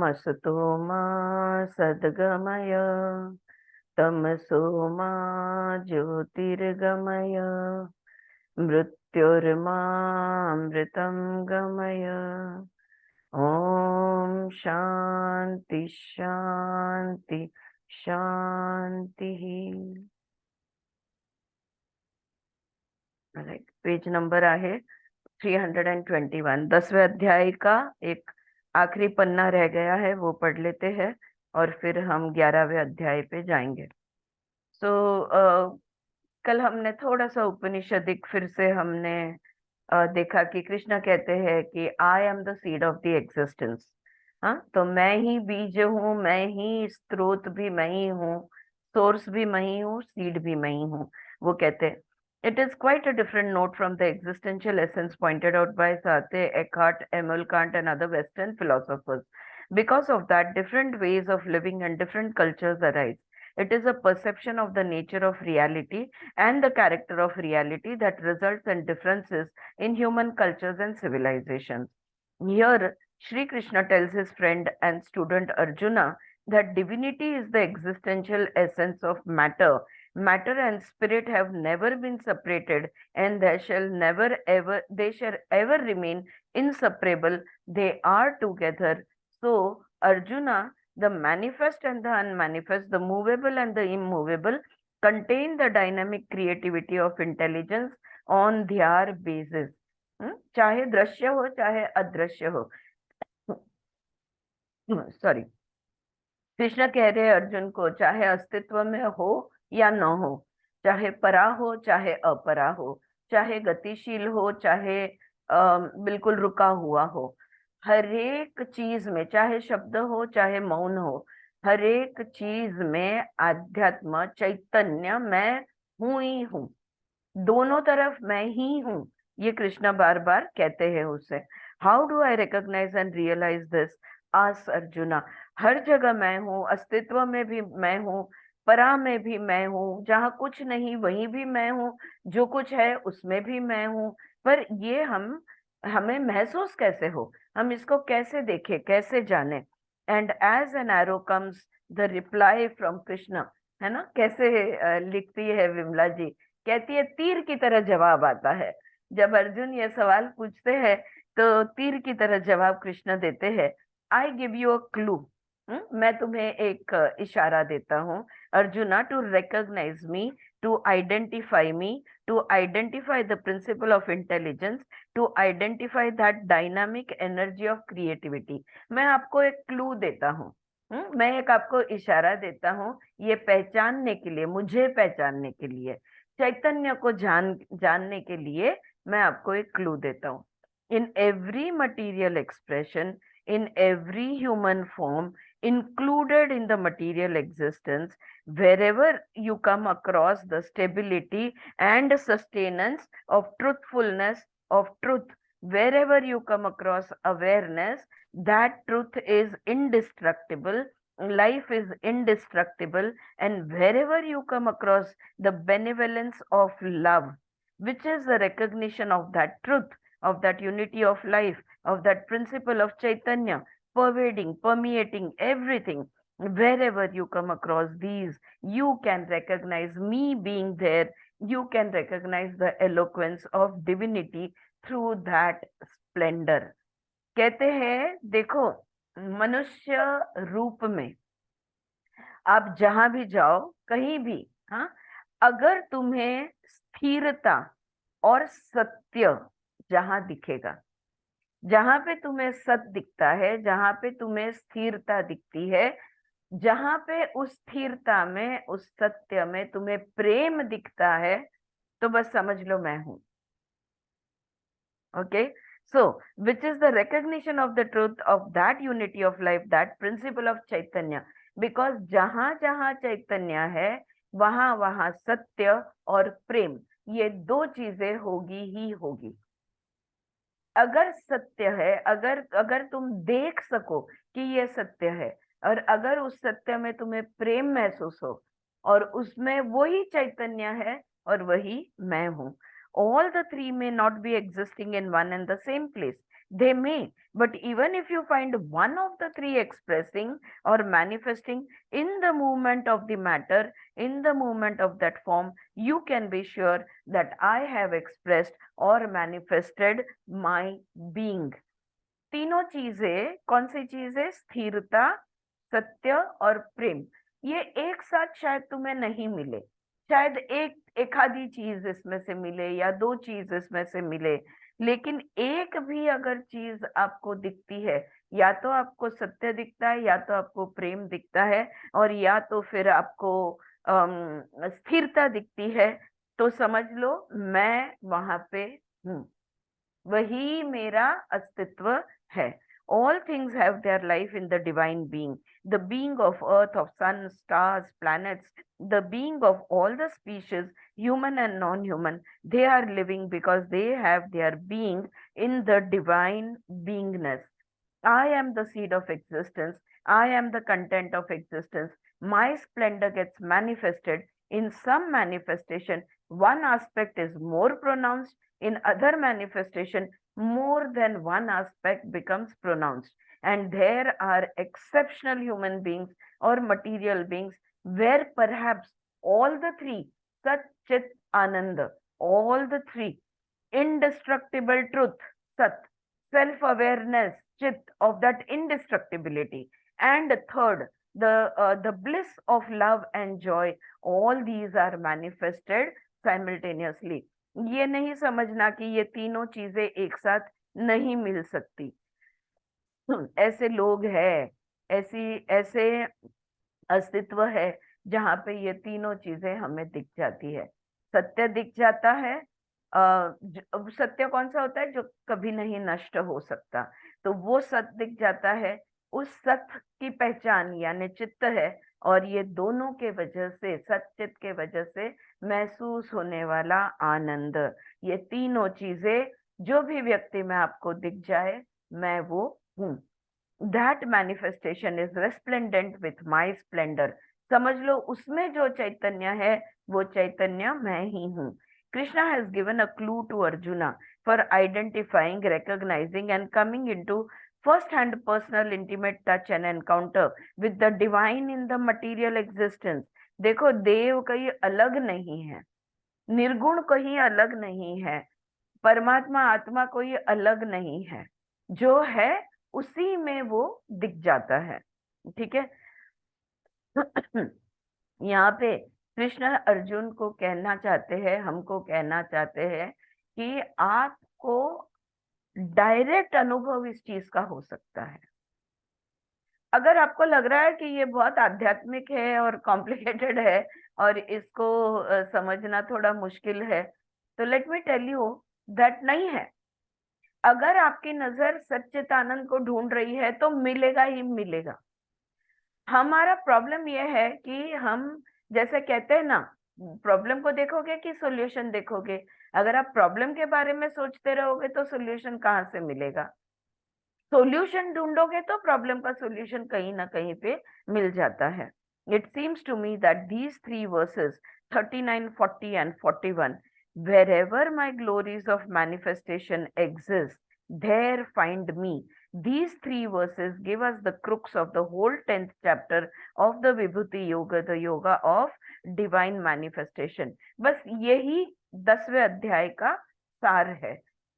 असतो मा सद्गमय तमसो मा ज्योतिर्गमय मृत्युर्मामृतं गमय। ओम शांति शांति शांति। पेज नंबर आहे 321। 10वें अध्याय का एक आखिरी पन्ना रह गया है, वो पढ़ लेते हैं और फिर हम 11वें अध्याय पे जाएंगे। कल हमने थोड़ा सा उपनिषदिक फिर से हमने देखा कि कृष्ण कहते हैं कि आई am the seed of the existence. हाँ, तो मैं ही बीज हूँ, मैं ही स्रोत भी मैं ही हूँ, सोर्स भी मैं ही हूँ, सीड भी मैं ही हूँ। वो कहते हैं it is quite a different note from the existential essence pointed out by Sartre, Eckhart, Immanuel Kant, and other Western philosophers. Because of that, different ways of living and different cultures arise. It is a perception of the nature of reality and the character of reality that results in differences in human cultures and civilizations. Here, Sri Krishna tells his friend and student Arjuna that divinity is the existential essence of matter. Matter and spirit have never been separated, and they shall ever remain inseparable. They are together. So, Arjuna, the manifest and the unmanifest, the movable and the immovable, contain the dynamic creativity of intelligence on their basis. चाहे दृश्य हो चाहे अदृश्य हो। Sorry, Krishna कह रहे हैं अर्जुन को, चाहे अस्तित्व में हो या न हो, चाहे परा हो चाहे अपरा हो, चाहे गतिशील हो चाहे बिल्कुल रुका हुआ हो, हर एक चीज में, चाहे शब्द हो चाहे मौन हो, हर एक चीज में आध्यात्म चैतन्य मैं हूं ही हूं, दोनों तरफ मैं ही हूं। ये कृष्णा बार बार कहते हैं उससे। How do I recognise and realise this? आस अर्जुना। हर जगह मैं हूँ, अस्तित्व में भी मैं हूँ, परा में भी मैं हूँ, जहाँ कुछ नहीं वहीं भी मैं हूँ, जो कुछ है उसमें भी मैं हूँ। पर ये हमें महसूस कैसे हो, हम इसको कैसे देखें, कैसे जाने? And as an arrow comes the reply from Krishna. है ना, कैसे लिखती है विमला जी, कहती है तीर की तरह जवाब आता है। जब अर्जुन ये सवाल पूछते हैं तो तीर की तरह जवाब कृष्ण देते हैं। I give you a clue. मैं तुम्हें एक इशारा देता हूँ Arjuna, to recognise me, to identify me, to identify the principle of intelligence, to identify that dynamic energy of creativity. मैं आपको एक क्लू देता हूँ, मैं एक आपको इशारा देता हूँ, ये पहचानने के लिए, मुझे पहचानने के लिए, चैतन्य को जानने के लिए मैं आपको एक क्लू देता हूँ। In every material expression, in every human form, included in the material existence, wherever you come across the stability and sustenance of truthfulness, of truth, wherever you come across awareness that truth is indestructible, life is indestructible, and wherever you come across the benevolence of love, which is the recognition of that truth, of that unity of life, of that principle of Chaitanya, pervading, permeating everything. Wherever you come across these, you can recognize me being there. You can recognize the eloquence of divinity through that splendor. कहते हैं देखो, मनुष्य रूप में आप जहां भी जाओ, कहीं भी, हाँ, अगर तुम्हें स्थिरता और सत्य जहां दिखेगा, जहां पे तुम्हें सत्य दिखता है, जहां पे तुम्हें स्थिरता दिखती है, जहां पे उस स्थिरता में, उस सत्य में तुम्हें प्रेम दिखता है, तो बस समझ लो मैं हूं। Okay, so which is the recognition of the truth of that unity of life, that principle of Chaitanya. Because जहां जहां चैतन्य है, वहां वहां सत्य और प्रेम, ये दो चीजें होगी ही होगी। अगर सत्य है, अगर अगर तुम देख सको कि ये सत्य है, और अगर उस सत्य में तुम्हें प्रेम महसूस हो, और उसमें वही चैतन्य है और वही मैं हूं। All the three may not be existing in one and the same place. they may, but even if you find one of the three expressing or manifesting in the movement of the matter, in the movement of that form, you can be sure that I have expressed or manifested my being. तीनों चीजें कौन सी चीज है? स्थिरता, सत्य और प्रेम। ये एक साथ शायद तुम्हें नहीं मिले, शायद एक आधी चीज इसमें से मिले या दो चीज इसमें से मिले, लेकिन एक भी अगर चीज आपको दिखती है, या तो आपको सत्य दिखता है, या तो आपको प्रेम दिखता है, और या तो फिर आपको स्थिरता दिखती है, तो समझ लो मैं वहां पे हूँ, वही मेरा अस्तित्व है। All things have their life in the divine being, the being of earth, of sun, stars, planets, the being of all the species, human and non-human. They are living because they have their being in the divine beingness. I am the seed of existence. I am the content of existence. My splendor gets manifested. In some manifestation, one aspect is more pronounced. In other manifestation, more than one aspect becomes pronounced. And there are exceptional human beings or material beings where perhaps all the three, Sat, Chit, Ananda, all the three, indestructible truth, Sat, self-awareness, Chit, of that indestructibility, and third, the bliss of love and joy, all these are manifested simultaneously. ये नहीं समझना कि ये तीनों चीजें एक साथ नहीं मिल सकती। ऐसे लोग हैं, ऐसे अस्तित्व है जहाँ पे ये तीनों चीजें हमें दिख जाती है। सत्य दिख जाता है। सत्य कौन सा होता है? जो कभी नहीं नष्ट हो सकता, तो वो सत्य दिख जाता है। उस सत्य की पहचान यानी चित्त है, और ये दोनों के वजह से, सत्य चित्त के वजह से महसूस होने वाला आनंद, ये तीनों चीजें जो भी व्यक्ति में आपको दिख जाए, मैं वो हूँ। That manifestation is resplendent with my Splendor. समझ लो उसमें जो चैतन्य है वो चैतन्य मैं ही हूँ। Krishna has given a clue to Arjuna for identifying, recognizing and coming into first-hand personal intimate touch and encounter with the divine in the material existence. देखो, देव कहीं अलग नहीं है, निर्गुण कहीं अलग नहीं है, परमात्मा आत्मा कोई अलग नहीं है, जो है उसी में वो दिख जाता है। ठीक है। यहाँ पे कृष्ण अर्जुन को कहना चाहते हैं, हमको कहना चाहते हैं कि आपको डायरेक्ट अनुभव इस चीज का हो सकता है। अगर आपको लग रहा है कि ये बहुत आध्यात्मिक है और कॉम्प्लिकेटेड है और इसको समझना थोड़ा मुश्किल है, तो let me tell you that नहीं है। अगर आपकी नजर सच्चिदानंद को ढूंढ रही है तो मिलेगा ही मिलेगा। हमारा प्रॉब्लम यह है कि हम, जैसे कहते हैं ना, प्रॉब्लम को देखोगे कि सॉल्यूशन देखोगे? अगर आप प्रॉब्लम के बारे में सोचते रहोगे तो सॉल्यूशन कहाँ से मिलेगा? सॉल्यूशन ढूंढोगे तो प्रॉब्लम का सॉल्यूशन कहीं ना कहीं पे मिल जाता है। It seems to me that these three verses 39, 40 and 41, wherever my glories of manifestation exist, there find me. These three verses give us the crux of the whole 10th chapter of the Vibhuti Yoga, the yoga of divine manifestation. बस यही 10वें अध्याय का सार है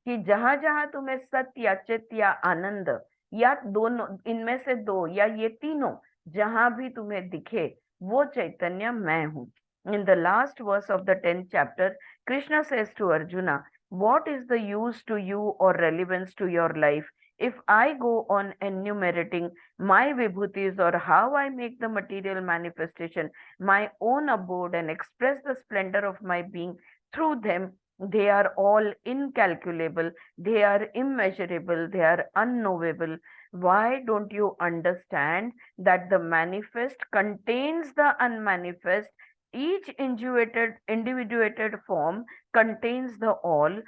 कि जहां जहां तुम्हें सत्य या चित या आनंद या दोनों, इनमें से दो या ये तीनों जहां भी तुम्हें दिखे, वो चैतन्य मैं हूं। In the last verse of the 10th chapter, Krishna says to Arjuna, what is the use to you or relevance to your life if I go on enumerating my vibhutis, or how I make the material manifestation my own abode and express the splendor of my being through them? They are all incalculable, they are immeasurable, they are unknowable. Why don't you understand that the manifest contains the unmanifest? Each individuated form contains the all.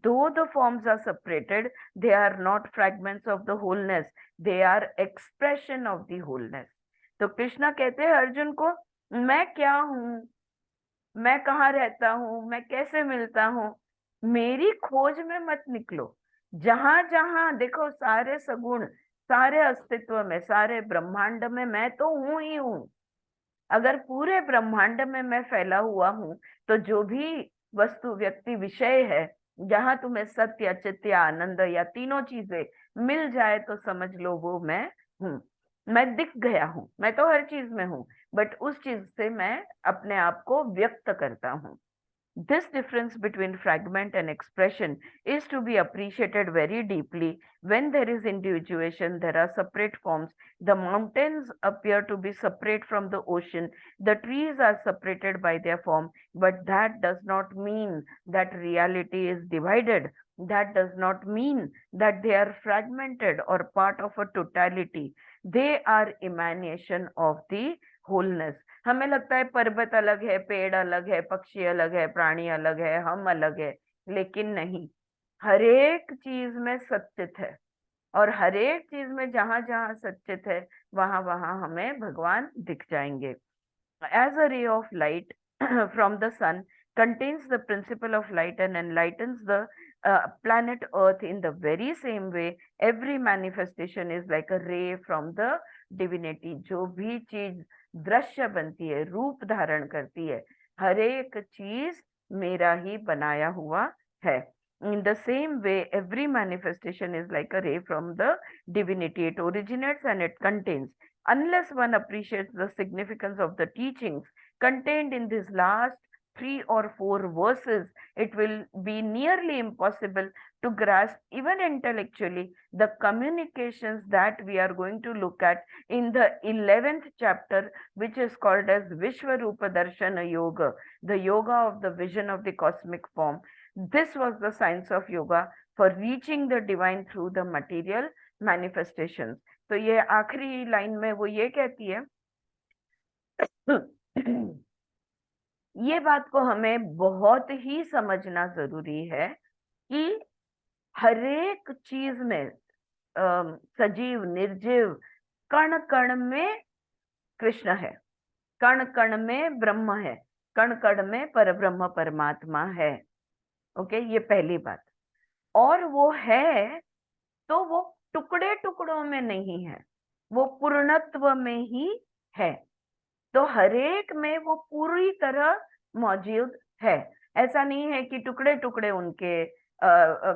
Though the forms are separated, they are not fragments of the wholeness, they are expression of the wholeness. तो कृष्णा कहते हैं अर्जुन को, मैं क्या हूं, मैं कहाँ रहता हूँ, मैं कैसे मिलता हूँ, मेरी खोज में मत निकलो। जहां जहां देखो, सारे सगुण, सारे अस्तित्व में, सारे ब्रह्मांड में मैं तो हूं ही हूं। अगर पूरे ब्रह्मांड में मैं फैला हुआ हूं, तो जो भी वस्तु, व्यक्ति, विषय है, जहां तुम्हें सत्य, चित्त या आनंद या तीनों चीजें मिल जाए, तो समझ लो वो मैं हूं। मैं दिख गया हूं, मैं तो हर चीज में हूं, बट उस चीज से मैं अपने आप को व्यक्त करता हूं। This difference between fragment and expression is to be appreciated very deeply. When there is individuation, there are separate forms. The mountains appear to be separate from the ocean. The trees are separated by their form, but that does not mean that reality is divided. That does not mean that they are fragmented or part of a totality. They are emanation of the wholeness. हमें लगता है पर्वत अलग है, पेड़ अलग है, पक्षी अलग है, प्राणी अलग है, हम अलग है, लेकिन नहीं। हर एक चीज में सच्चित है, और हर एक चीज में जहां जहां सच्चित है, वहां वहां हमें भगवान दिख जाएंगे। As a ray of light from the sun contains the principle of light and enlightens the planet Earth, in the very same way, every manifestation is like a ray from the divinity. जो भी चीज दृश्य बनती है, रूप धारण करती है, हर एक चीज मेरा ही बनाया हुआ है। In the same way, every manifestation is like a ray from the divinity. It originates and it contains. Unless one appreciates the significance of the teachings contained in these last 3 or 4 verses, it will be nearly impossible to grasp, even intellectually, the communications that we are going to look at in the 11th chapter, which is called as Vishwarupa Darshana Yoga, the yoga of the vision of the cosmic form. This was the science of yoga for reaching the divine through the material manifestations. तो ये आखिरी line में वो ये कहती है, ये बात को हमें बहुत ही समझना जरूरी है कि हरेक चीज में, सजीव, निर्जीव, कण कण में कृष्ण है, कण कण में ब्रह्म है, कण कण में परब्रह्म परमात्मा है। ओके, ये पहली बात। और वो है, तो वो टुकड़े टुकड़ों में नहीं है, वो पूर्णत्व में ही है। तो हरेक में वो पूरी तरह मौजूद है। ऐसा नहीं है कि टुकड़े टुकड़े उनके,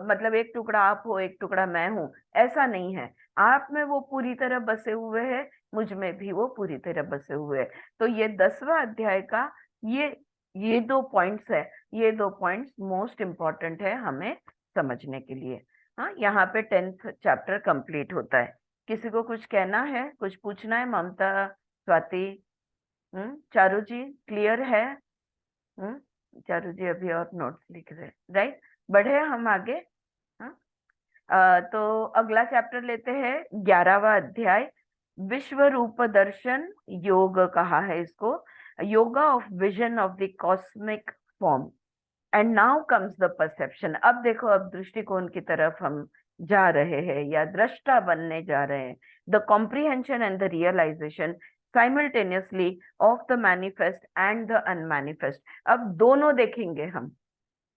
मतलब एक टुकड़ा आप हो, एक टुकड़ा मैं हूं, ऐसा नहीं है। आप में वो पूरी तरह बसे हुए हैं, मुझ में भी वो पूरी तरह बसे हुए हैं। तो ये 10वां अध्याय का ये ये 2 पॉइंट्स है, ये 2 पॉइंट्स मोस्ट इम्पोर्टेंट है हमें समझने के लिए। हाँ, यहाँ पे 10th चैप्टर कंप्लीट होता है। किसी को कुछ कहना है, कुछ पूछना है? ममता, स्वाति, चारू जी, क्लियर है? चारू जी अभी और नोट्स लिख रहे हैं, राइट? बढ़े हम आगे। हाँ, तो अगला चैप्टर लेते हैं, 11वां अध्याय, विश्व रूप दर्शन योग कहा है इसको, yoga of vision of the cosmic form. And now comes the perception. अब देखो, अब दृष्टिकोण की तरफ हम जा रहे हैं, या दृष्टा बनने जा रहे हैं। The comprehension and the realisation simultaneously of the manifest and the unmanifest. अब दोनों देखेंगे हम,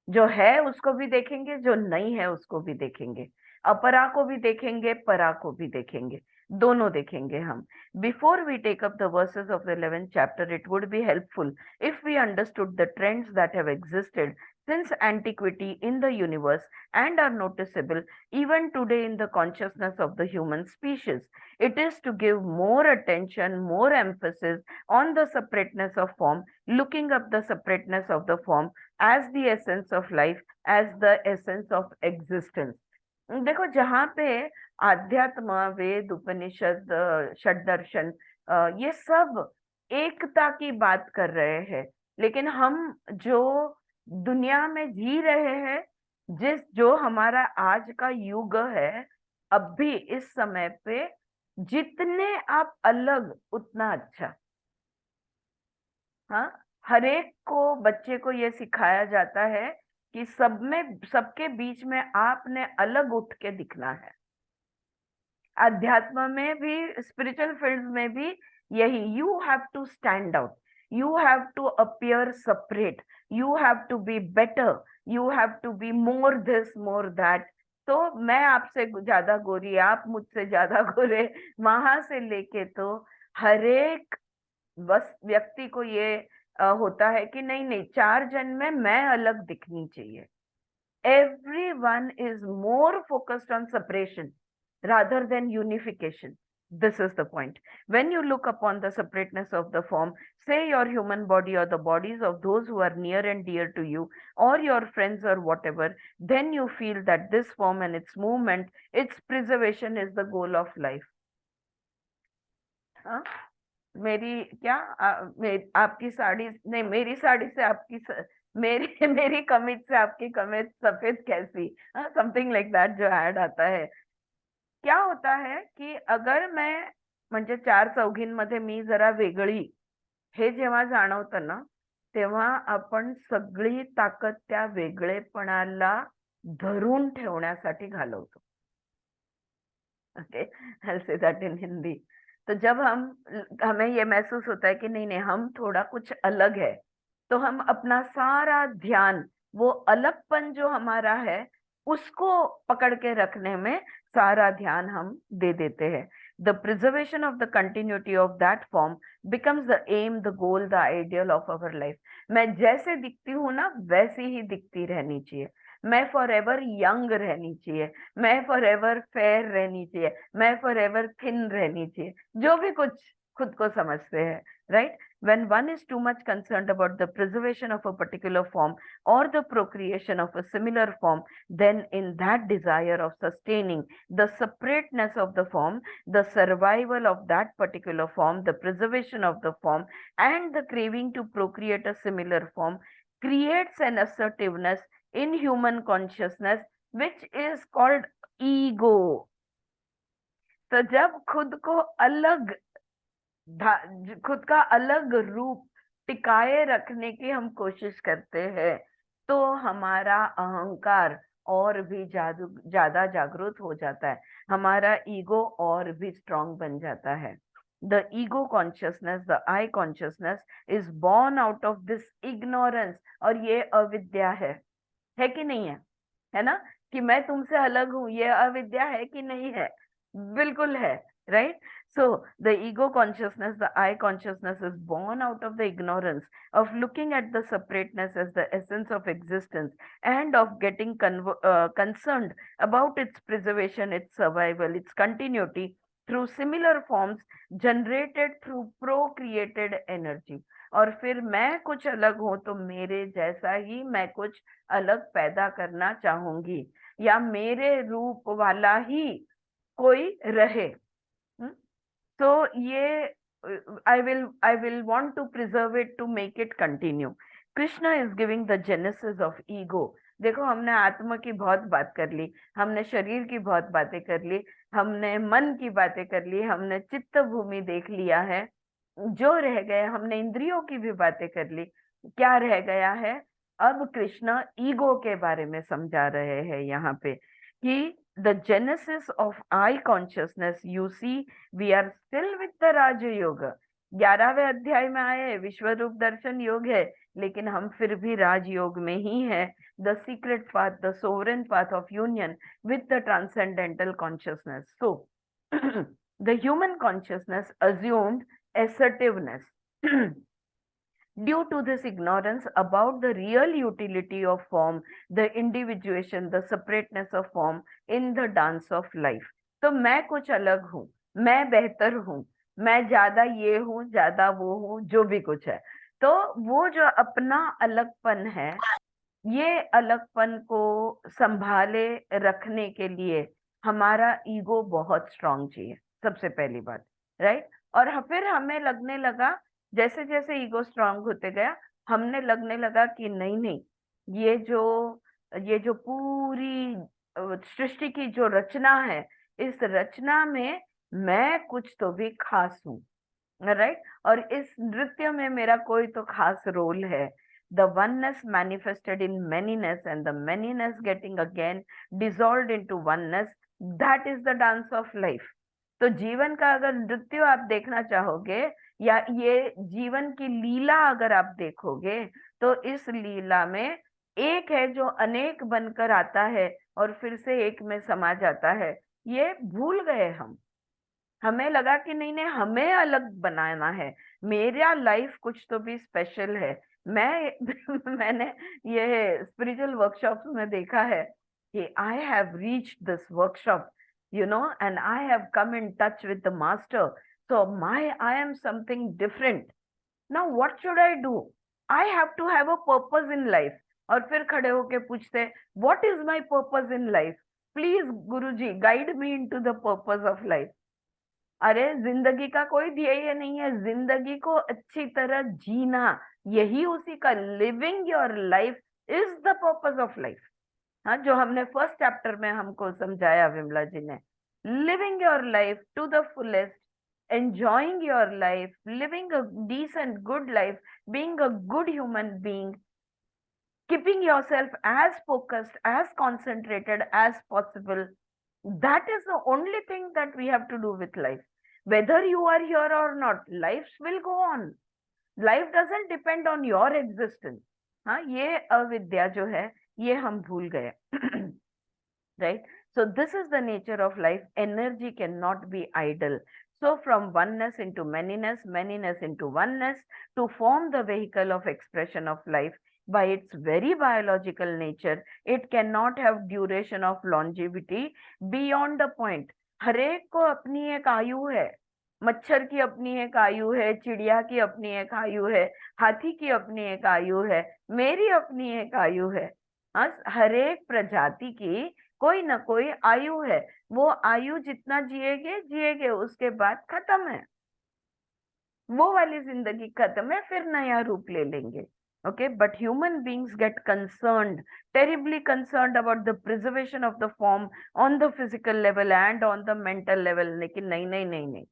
जो है उसको भी देखेंगे, जो नहीं है उसको भी देखेंगे, अपरा को भी देखेंगे, परा को भी देखेंगे, दोनों देखेंगे हम। Before we take up the verses of the 11th chapter, it would be helpful if we understood the trends that have existed since antiquity in the universe and are noticeable even today in the consciousness of the human species. It is to give more attention, more emphasis on the separateness of form, looking up the separateness of the form as the essence of life, as the essence of existence. देखो, जहाँ पे आध्यात्म, वेद, उपनिषद, षड्दर्शन, ये सब एकता की बात कर रहे हैं, लेकिन हम जो दुनिया में जी रहे हैं, जो हमारा आज का युग है, अब भी इस समय पे जितने आप अलग उतना अच्छा। हाँ, हर एक को, बच्चे को ये सिखाया जाता है कि सब में, सबके बीच में आपने अलग उठ के दिखना है। अध्यात्म में भी, स्पिरिचुअल फील्ड में भी यही, you have to stand out, you have to appear separate, you have to be better, you have to be more this more that. तो मैं आपसे ज्यादा गोरी, आप मुझसे ज्यादा गोरे, वहां से लेके तो हर एक बस व्यक्ति को ये होता है कि नहीं नहीं, चार जन में मैं अलग दिखनी चाहिए. Everyone is more focused on separation rather than unification. This is the point. When you look upon the separateness of the form, say your human body or the bodies of those who are near and dear to you, or your friends or whatever, then you feel that this form and its movement, its preservation is the goal of life. हाँ? मेरी क्या आपकी साड़ी नहीं, मेरी साड़ी से आपकी मेरी मेरी कमीज से आपकी कमीज सफेद कैसी, समथिंग लाइक दैट जो ऐड आता है. क्या होता है की अगर मैं म्हणजे चार चौघींमध्ये मी जरा वेगळी हे जेव्हा जाणवतं ना, तेव्हा आपण सगळी ताकद त्या वेगळेपणाला धरून ठेवण्यासाठी घालवतो. Okay, I say that in Hindi. तो जब हम हमें ये महसूस होता है कि नहीं नहीं हम थोड़ा कुछ अलग है, तो हम अपना सारा ध्यान वो अलगपन जो हमारा है उसको पकड़ के रखने में सारा ध्यान हम दे देते हैं. The preservation of the continuity of that form becomes the aim, the goal, the ideal of our life. मैं जैसे दिखती हूँ ना वैसी ही दिखती रहनी चाहिए. मैं फॉर एवर यंग रहनी चाहिए, मैं फॉर एवर फेयर रहनी चाहिए, मैं फॉर एवर थिन रहनी चाहिए, जो भी कुछ खुद को समझते हैं. Right? When one is too much concerned about the preservation of a particular form or the procreation of a similar form, then in that desire of sustaining the separateness of the form, the survival of that particular form, the preservation of the form, and the craving to procreate a similar form creates an assertiveness in human consciousness which is called ego. तो जब खुद को अलग खुद का अलग रूप टिकाए रखने की हम कोशिश करते हैं, तो हमारा अहंकार और भी ज्यादा जागृत हो जाता है, हमारा ईगो और भी स्ट्रांग बन जाता है. The ego consciousness, the I consciousness is born out of this ignorance. और ये अविद्या है कि नहीं है ना? कि मैं तुमसे अलग हूं, ये अविद्या है कि नहीं है? बिल्कुल है. Right? So the ego consciousness, the I consciousness is born out of the ignorance of looking at the separateness as the essence of existence and of getting concerned about its preservation, its survival, its continuity through similar forms generated through procreated energy. और फिर मैं कुछ अलग हूं तो मेरे जैसा ही मैं कुछ अलग पैदा करना चाहूंगी, या मेरे रूप वाला ही कोई रहे. तो ये I will want to preserve it to make it continue. Krishna is giving the genesis of ego. देखो, हमने आत्मा की बहुत बात कर ली, हमने शरीर की बहुत बातें कर ली, हमने मन की बातें कर ली, हमने चित्त भूमि देख लिया है. जो रह गया, हमने इंद्रियों की भी बातें कर ली, क्या रह गया है? अब कृष्ण ईगो के बारे में समझा रहे हैं यहाँ पे कि the genesis of I consciousness, you see, we are still with the Raja Yoga. 11वें अध्याय में आए विश्व रूप दर्शन योग है, लेकिन हम फिर भी राजयोग में ही है. The secret path, the sovereign path of union with the transcendental consciousness. So the human consciousness assumed assertiveness due to this ignorance about the real utility of form, the individuation, the separateness of form in the dance of life. तो मैं कुछ अलग हूँ, मैं बेहतर हूँ, मैं ज्यादा ये हूँ, ज्यादा वो हूँ, जो भी कुछ है. तो वो जो अपना अलगपन है, ये अलगपन को संभाले रखने के लिए हमारा ईगो बहुत स्ट्रांग चाहिए, सबसे पहली बात. राइट? और फिर हमें लगने लगा, जैसे जैसे ईगो स्ट्रांग होते गया, हमने लगने लगा कि नहीं नहीं, ये जो पूरी सृष्टि की जो रचना है, इस रचना में मैं कुछ तो भी खास हूँ. राइट? और इस नृत्य में मेरा कोई तो खास रोल है. The oneness manifested in manyness and the manyness getting again dissolved into oneness, that is the dance of life. तो जीवन का अगर नृत्य आप देखना चाहोगे, या ये जीवन की लीला अगर आप देखोगे, तो इस लीला में एक है जो अनेक बनकर आता है और फिर से एक में समा जाता है, ये भूल गए हम। हमें लगा कि नहीं नहीं, हमें अलग बनाना है, मेरा लाइफ कुछ तो भी स्पेशल है। मैं मैंने ये स्पिरिचुअल वर्कशॉप्स में देखा है कि I have reached this workshop, you know, and I have come in touch with the master, so my I am something different. Now what should I do? I have to have a purpose in life. और फिर खड़े होके पूछते, what is my purpose in life? Please Guruji guide me into the purpose of life. अरे जिंदगी का कोई ध्येय नहीं है, जिंदगी को अच्छी तरह जीना, यही उसी का, living your life is the purpose of life. हाँ, जो हमने फर्स्ट चैप्टर में हमको समझाया विमला जी ने, living your life to the fullest, enjoying your life, living a decent good life, being a good human being, keeping yourself as focused, as concentrated as possible. That is the only thing that we have to do with life. Whether you are here or not, life will go on. Life doesn't depend on your existence. हाँ, ये अविद्या जो है, ये हम भूल गए। Right? So this is the nature of life. Energy cannot be idle. So from oneness into manyness, manyness into oneness, to form the vehicle of expression of life, by its very biological nature, it cannot have duration of longevity beyond the point. हरेक को अपनी एक आयु है, मच्छर की अपनी एक आयु है, चिड़िया की अपनी एक आयु है, हाथी की अपनी एक आयु है, मेरी अपनी एक आयु है। हरेक प्रजाति की कोई ना कोई आयु है। वो आयु जितना जिएगे जिएगे, उसके बाद खत्म है, वो वाली जिंदगी खत्म है, फिर नया रूप ले लेंगे। Okay, but human beings get concerned, terribly concerned about the preservation of the form on the physical level and on the mental level. लेकिन नहीं नहीं नहीं नहीं,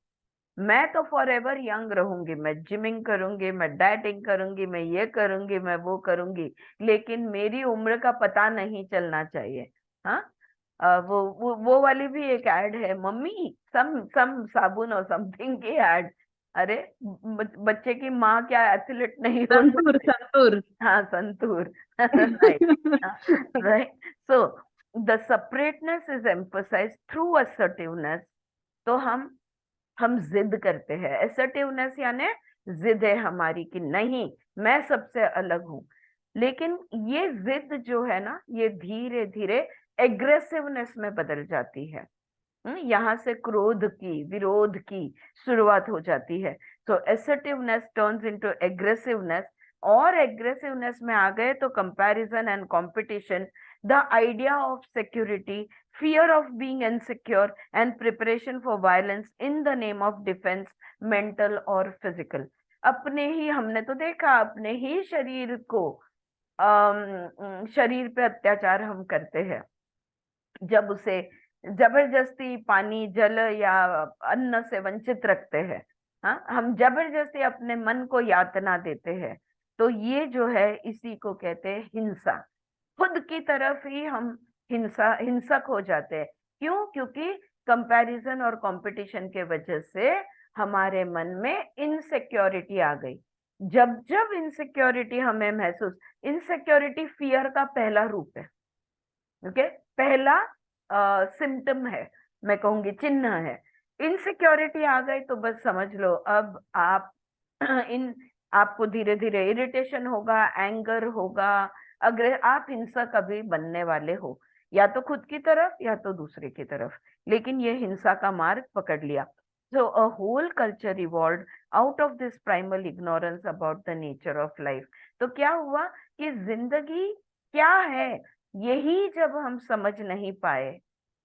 मैं तो फॉर एवर यंग रहूंगी, मैं जिमिंग करूंगी, मैं डाइटिंग करूंगी, मैं ये करूंगी, मैं वो करूंगी, लेकिन मेरी उम्र का पता नहीं चलना चाहिए। हाँ, वो वाली भी एक ऐड है, मम्मी सम साबुन और समथिंग की ऐड। अरे बच्चे की माँ क्या एथलीट नहीं हो संतूर सकती? संतूर। हाँ, Santoor. Right. Right. So the separateness is emphasised through assertiveness. तो हम जिद करते हैं, एसर्टिवनेस यानी जिद है हमारी कि नहीं, मैं सबसे अलग हूं। लेकिन ये जिद जो है ना, ये धीरे धीरे एग्रेसिवनेस में बदल जाती है। यहाँ से क्रोध की, विरोध की शुरुआत हो जाती है। तो एसर्टिवनेस टर्न्स इनटू एग्रेसिवनेस, और एग्रेसिवनेस में आ गए तो comparison and competition, the idea of security, fear of being insecure, and preparation for violence in the name of defense, mental और physical। अपने ही, हमने तो देखा, अपने ही शरीर को शरीर पे अत्याचार हम करते हैं जब उसे जबरदस्ती पानी, जल या अन्न से वंचित रखते हैं। हाँ, हम जबरदस्ती अपने मन को यातना देते हैं। तो ये जो है, इसी को कहते हैं हिंसा। खुद की तरफ ही हम हिंसक हो जाते हैं। क्यों? क्योंकि कंपैरिजन और कंपटीशन के वजह से हमारे मन में इनसिक्योरिटी आ गई। जब जब इनसिक्योरिटी हमें महसूस, इनसिक्योरिटी फियर का पहला रूप है। ओके, पहला सिम्टम है, मैं कहूंगी चिन्ह है। इनसिक्योरिटी आ गई तो बस समझ लो, अब आप इन आपको धीरे धीरे इरिटेशन होगा, एंगर होगा, अगर आप हिंसक कभी बनने वाले हो, या तो खुद की तरफ या तो दूसरे की तरफ, लेकिन ये हिंसा का मार्ग पकड़ लिया। So a whole culture evolve out of this primal ignorance about the nature of life. तो क्या हुआ कि जिंदगी क्या है, यही जब हम समझ नहीं पाए,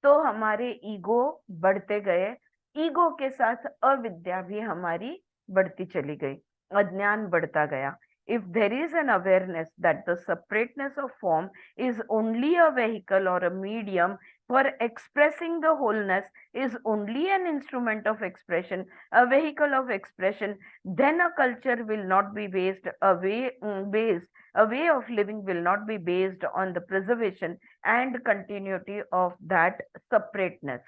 तो हमारे ईगो बढ़ते गए, ईगो के साथ अविद्या भी हमारी बढ़ती चली गई, अज्ञान बढ़ता गया। If there is an awareness that the separateness of form is only a vehicle or a medium for expressing the wholeness, is only an instrument of expression, a vehicle of expression, then a culture will not be a way of living will not be based on the preservation and continuity of that separateness।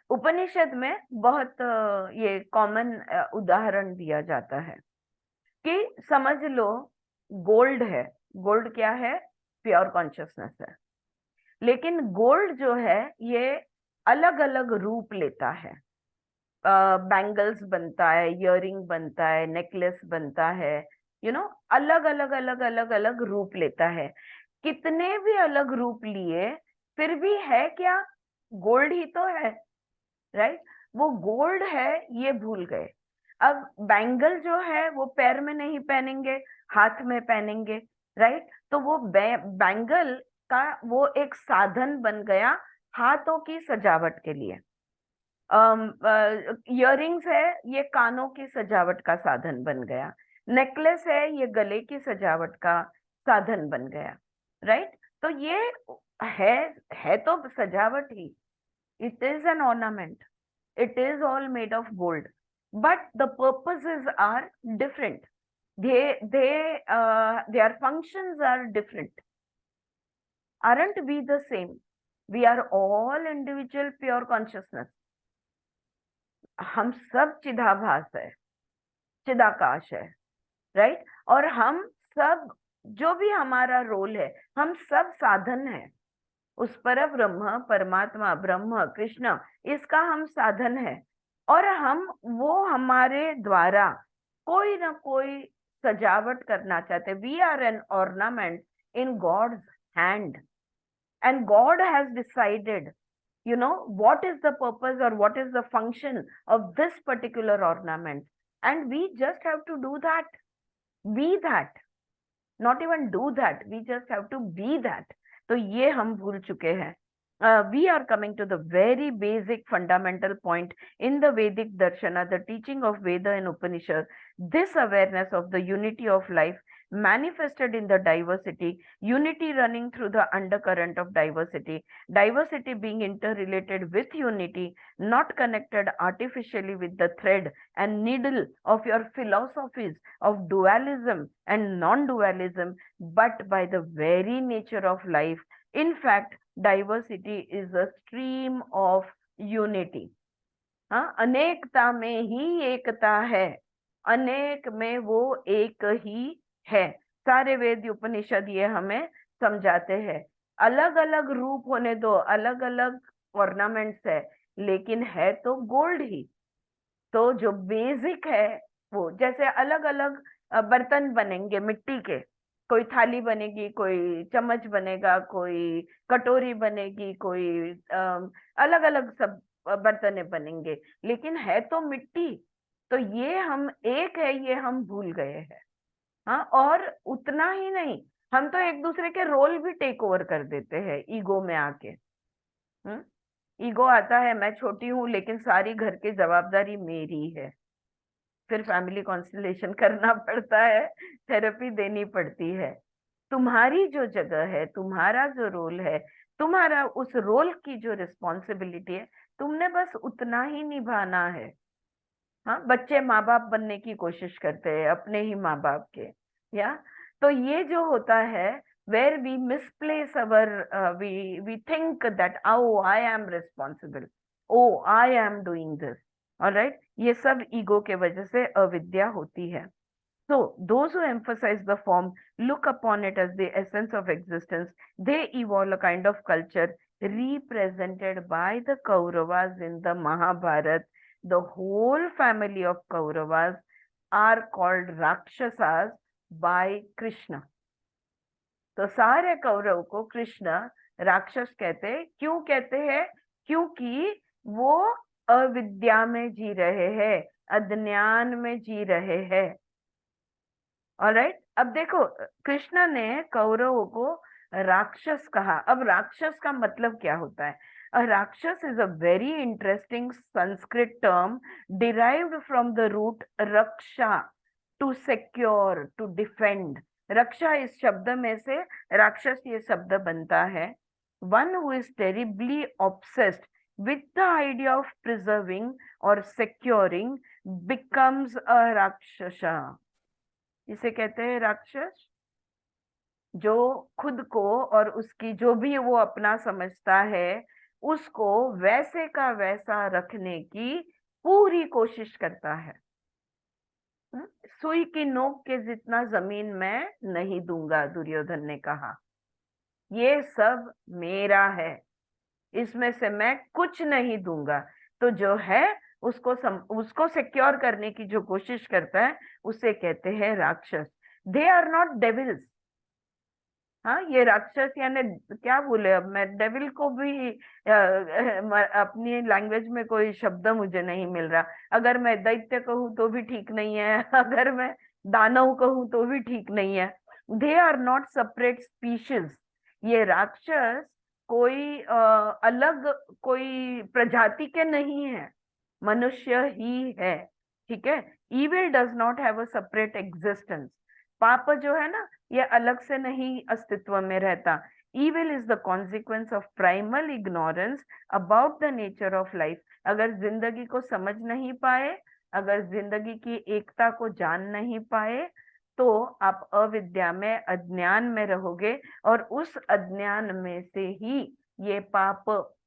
उपनिषद में बहुत ये common उदाहरण दिया जाता है कि समझ लो gold है। गोल्ड क्या है? प्योर कॉन्शियसनेस है। लेकिन गोल्ड जो है ये अलग अलग रूप लेता है। बैंगल्स बनता है, इयररिंग बनता है, नेकलेस बनता है, अलग अलग अलग अलग अलग रूप लेता है। कितने भी अलग रूप लिए फिर भी है क्या, गोल्ड ही तो है, राइट। वो गोल्ड है ये भूल गए। अब बैंगल जो है वो पैर में नहीं पहनेंगे, हाथ में पहनेंगे, राइट। तो वो बैंगल का वो एक साधन बन गया हाथों की सजावट के लिए। इयररिंग्स है, ये कानों की सजावट का साधन बन गया। नेकलेस है, ये गले की सजावट का साधन बन गया, राइट। तो ये है है तो सजावट ही। It is an ornament, it is all made of gold, but the purposes are different. Their functions are different. Aren't we the same? We are all individual pure consciousness. हम सब चिदाभास है, चिदाकाश है, राइट। और हम सब, जो भी हमारा रोल है, हम सब साधन है उस पर ब्रह्म, परमात्मा, ब्रह्म, कृष्ण, इसका हम साधन है। और हम वो हमारे द्वारा कोई ना कोई सजावट करना चाहते। We are an ornament in God's hand, and God has decided what is the purpose or what is the function of this particular ornament, and we just have to do that, be that, not even do that, we just have to be that. तो ये हम भूल चुके हैं। We are coming to the very basic fundamental point in the Vedic Darshana, the teaching of Veda and Upanishad. This awareness of the unity of life manifested in the diversity, unity running through the undercurrent of diversity, diversity being interrelated with unity, not connected artificially with the thread and needle of your philosophies of dualism and non-dualism, but by the very nature of life. In fact, diversity is a stream of unity. हाँ, अनेकता में ही एकता है, अनेक में वो एक ही है। सारे वेद उपनिषद ये हमें समझाते हैं। अलग अलग रूप होने दो, अलग अलग ऑर्नामेंट्स है, लेकिन है तो गोल्ड ही। तो जो बेसिक है वो, जैसे अलग अलग बर्तन बनेंगे मिट्टी के, कोई थाली बनेगी, कोई चम्मच बनेगा, कोई कटोरी बनेगी, कोई अलग अलग सब बर्तने बनेंगे, लेकिन है तो मिट्टी। तो ये हम एक है, ये हम भूल गए हैं। हाँ, और उतना ही नहीं, हम तो एक दूसरे के रोल भी टेक ओवर कर देते हैं ईगो में आके। ईगो आता है, मैं छोटी हूँ लेकिन सारी घर की जवाबदारी मेरी है। फिर फैमिली कॉन्स्टलेशन करना पड़ता है, थेरेपी देनी पड़ती है। तुम्हारी जो जगह है, तुम्हारा जो रोल है, तुम्हारा उस रोल की जो रिस्पॉन्सिबिलिटी है, तुमने बस उतना ही निभाना है। हाँ, बच्चे माँ बाप बनने की कोशिश करते हैं अपने ही माँ बाप के, या तो ये जो होता है, where we misplace our we think that oh I am responsible, oh I am doing this, all right, ये सब ईगो के वजह से अविद्या होती है। So those who emphasize the form look upon it as the essence of existence. They evolve a kind of culture represented by the Kauravas in the Mahabharata. The whole family of Kauravas are called Rakshasas by Krishna. तो सारे कौरव को कृष्ण राक्षस कहते हैं। क्यों कहते हैं? क्योंकि वो अविद्या में जी रहे हैं, अज्ञान में जी रहे हैं। ऑलराइट, अब देखो, कृष्ण ने कौरवों को राक्षस कहा। अब राक्षस का मतलब क्या होता है? Rakshas is a very interesting Sanskrit term derived from the root raksha, to secure, to defend. रक्षा इस शब्द में से राक्षस ये शब्द बनता है। One who is terribly obsessed with the idea of preserving or securing becomes a rakshasa. इसे कहते हैं राक्षस, जो खुद को और उसकी जो भी वो अपना समझता है उसको वैसे का वैसा रखने की पूरी कोशिश करता है। सुई की नोक के जितना जमीन मैं नहीं दूंगा, दुर्योधन ने कहा। ये सब मेरा है, इसमें से मैं कुछ नहीं दूंगा। तो जो है उसको सिक्योर करने की जो कोशिश करता है उसे कहते हैं राक्षस। They are not devils. हाँ, ये राक्षस यानी क्या बोले, अब मैं डेविल को भी अपनी लैंग्वेज में कोई शब्द मुझे नहीं मिल रहा। अगर मैं दैत्य कहूँ तो भी ठीक नहीं है, अगर मैं दानव कहूँ तो भी ठीक नहीं है। They are not separate species. ये राक्षस कोई अलग कोई प्रजाति के नहीं है, मनुष्य ही है। ठीक है। Evil does not have a separate existence. पाप जो है ना, ये अलग से नहीं अस्तित्व में रहता। evil is the consequence of primal ignorance about the nature of life। अगर जिंदगी को समझ नहीं पाए, अगर जिंदगी की एकता को जान नहीं पाए, तो आप अविद्या में अज्ञान में रहोगे, और उस अज्ञान में से ही ये पाप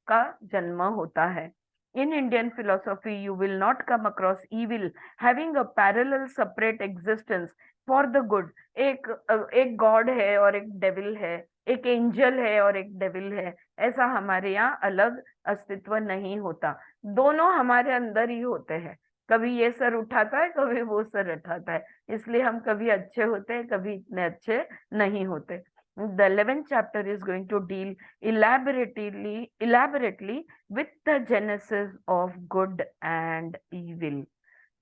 का जन्म होता है। In Indian philosophy, you will not come across evil having a parallel separate existence for the good। एक गॉड है और एक डेविल है, एक एंजल है और एक डेविल है, ऐसा हमारे यहाँ अलग अस्तित्व नहीं होता। दोनों हमारे अंदर ही होते हैं। कभी ये सर उठाता है, कभी वो सर उठाता है, इसलिए हम कभी अच्छे होते हैं, कभी इतने अच्छे नहीं होते। The 11th chapter is going to deal elaborately with the genesis of good and evil।